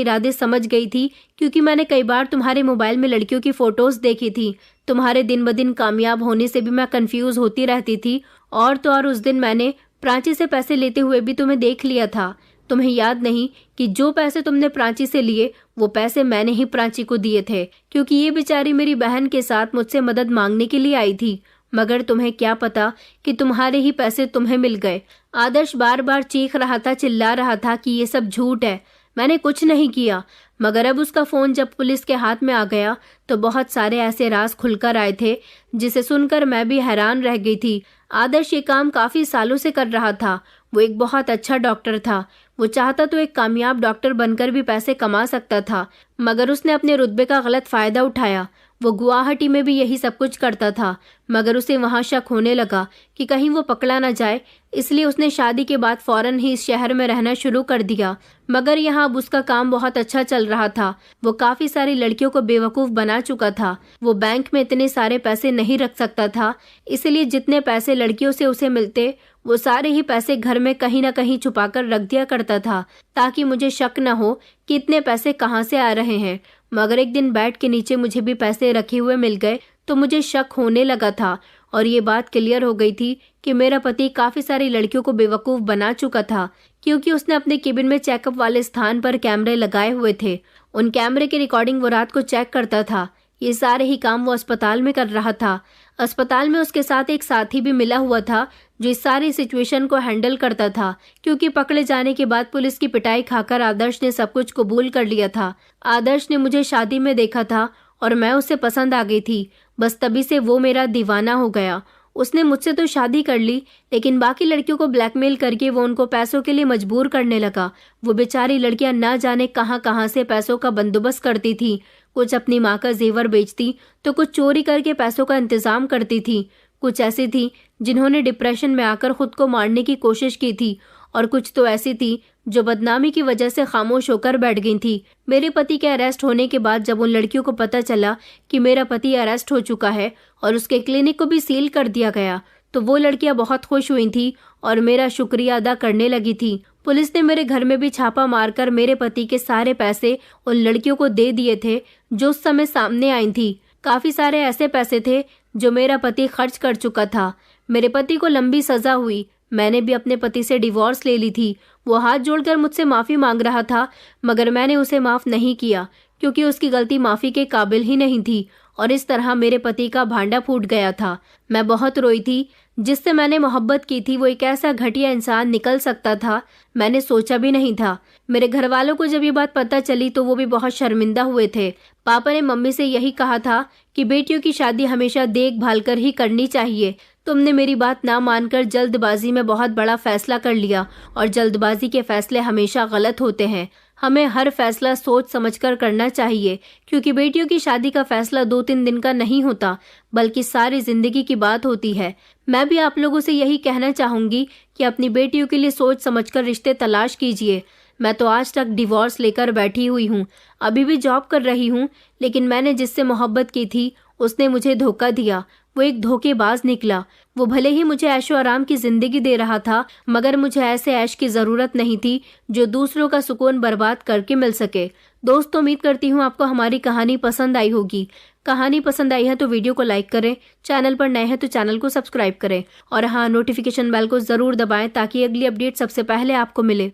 Speaker 1: इरादे समझ गई थी, क्योंकि मैंने कई बार तुम्हारे मोबाइल में लड़कियों की फ़ोटोज़ देखी थी। तुम्हारे दिन ब दिन कामयाब होने से भी मैं कंफ्यूज होती रहती थी। और तो और उस दिन मैंने प्राची से पैसे लेते हुए भी तुम्हें देख लिया था। तुम्हें याद नहीं कि जो पैसे तुमने प्राची से लिए वो पैसे मैंने ही प्राची को दिए थे, क्योंकि ये बेचारी मेरी बहन के साथ मुझसे मदद मांगने के लिए आई थी। मगर तुम्हें क्या पता कि तुम्हारे ही पैसे तुम्हें मिल गए। आदर्श बार बार चीख रहा था, चिल्ला रहा था कि ये सब झूठ है, मैंने कुछ नहीं किया। मगर अब उसका फोन जब पुलिस के हाथ में आ गया तो बहुत सारे ऐसे राज खुलकर आए थे जिसे सुनकर मैं भी हैरान रह गई थी। आदर्श ये काम काफी सालों से कर रहा था। वो एक बहुत अच्छा डॉक्टर था। वो चाहता तो एक कामयाब डॉक्टर बनकर भी पैसे कमा सकता था, मगर उसने अपने रुतबे का गलत फायदा उठाया। वो गुवाहाटी में भी यही सब कुछ करता था, मगर उसे वहां शक होने लगा कि कहीं वो पकड़ा न जाए, इसलिए उसने शादी के बाद फौरन ही इस शहर में रहना शुरू कर दिया। मगर यहाँ अब उसका काम बहुत अच्छा चल रहा था। वो काफी सारी लड़कियों को बेवकूफ बना चुका था। वो बैंक में इतने सारे पैसे नहीं रख सकता था, इसलिए जितने पैसे लड़कियों से उसे मिलते वो सारे ही पैसे घर में कहीं न कहीं छुपाकर रख दिया करता था, ताकि मुझे शक न हो कि इतने पैसे कहाँ से आ रहे हैं। मगर एक दिन बेड के नीचे मुझे भी पैसे रखे हुए मिल गए तो मुझे शक होने लगा था, और ये बात क्लियर हो गई थी कि मेरा पति काफी सारी लड़कियों को बेवकूफ बना चुका था, क्योंकि उसने अपने केबिन में चेकअप वाले स्थान पर कैमरे लगाए हुए थे। उन कैमरे की रिकॉर्डिंग वो रात को चेक करता था। ये सारे ही काम वो अस्पताल में कर रहा था। अस्पताल में उसके साथ एक साथी भी मिला हुआ था जो इस सारी सिचुएशन को हैंडल करता था, क्योंकि पकड़े जाने के बाद पुलिस की पिटाई खाकर आदर्श ने सब कुछ कबूल कर लिया था। आदर्श ने मुझे शादी में देखा था और मैं उसे पसंद आ गई थी। बस तभी से वो मेरा दीवाना हो गया। उसने मुझसे तो शादी कर ली, लेकिन बाकी लड़कियों को ब्लैकमेल करके वो उनको पैसों के लिए मजबूर करने लगा। वो बेचारी लड़कियां ना जाने कहां कहां से पैसों का बंदोबस्त करती थी। कुछ अपनी माँ का जेवर बेचती तो कुछ चोरी करके पैसों का इंतजाम करती थी। कुछ ऐसी थी जिन्होंने डिप्रेशन में आकर खुद को मारने की कोशिश की थी, और कुछ तो ऐसी थी जो बदनामी की वजह से खामोश होकर बैठ गई थी। मेरे पति के अरेस्ट होने के बाद जब उन लड़कियों को पता चला कि मेरा पति अरेस्ट हो चुका है और उसके क्लिनिक को भी सील कर दिया गया, तो वो लड़कियां बहुत खुश हुई थी और मेरा शुक्रिया अदा करने लगी थी। पुलिस ने मेरे घर में भी छापा मारकर मेरे पति के सारे पैसे उन लड़कियों को दे दिए थे जो उस समय सामने आई थी। काफी सारे ऐसे पैसे थे जो मेरा पति खर्च कर चुका था। मेरे पति को लंबी सजा हुई। मैंने भी अपने पति से डिवोर्स ले ली थी। वो हाथ जोड़कर मुझसे माफी मांग रहा था, मगर मैंने उसे माफ नहीं किया क्योंकि उसकी गलती माफी के काबिल ही नहीं थी और इस तरह मेरे पति का भांडा फूट गया था। मैं बहुत रोई थी। जिससे मैंने मोहब्बत की थी वो एक ऐसा घटिया इंसान निकल सकता था, मैंने सोचा भी नहीं था। मेरे घर वालों को जब ये बात पता चली तो वो भी बहुत शर्मिंदा हुए थे। पापा ने मम्मी से यही कहा था कि बेटियों की शादी हमेशा देखभाल कर ही करनी चाहिए। तुमने मेरी बात ना मानकर जल्दबाजी में बहुत बड़ा फैसला कर लिया और जल्दबाजी के फैसले हमेशा गलत होते हैं। हमें हर फैसला सोच समझकर करना चाहिए क्योंकि बेटियों की शादी का फैसला 2-3 दिन का नहीं होता बल्कि सारी जिंदगी की बात होती है। मैं भी आप लोगों से यही कहना चाहूंगी कि अपनी बेटियों के लिए सोच समझकर रिश्ते तलाश कीजिए। मैं तो आज तक डिवोर्स लेकर बैठी हुई हूँ, अभी भी जॉब कर रही हूँ, लेकिन मैंने जिससे मोहब्बत की थी उसने मुझे धोखा दिया। वो एक धोखेबाज निकला। वो भले ही मुझे ऐशो आराम की जिंदगी दे रहा था, मगर मुझे ऐसे ऐश की जरूरत नहीं थी जो दूसरों का सुकून बर्बाद करके मिल सके। दोस्तों, उम्मीद करती हूँ आपको हमारी कहानी पसंद आई होगी। कहानी पसंद आई है तो वीडियो को लाइक करें, चैनल पर नए हैं तो चैनल को सब्सक्राइब करें और हाँ, नोटिफिकेशन बेल को जरूर दबाएं ताकि अगली अपडेट सबसे पहले आपको मिले।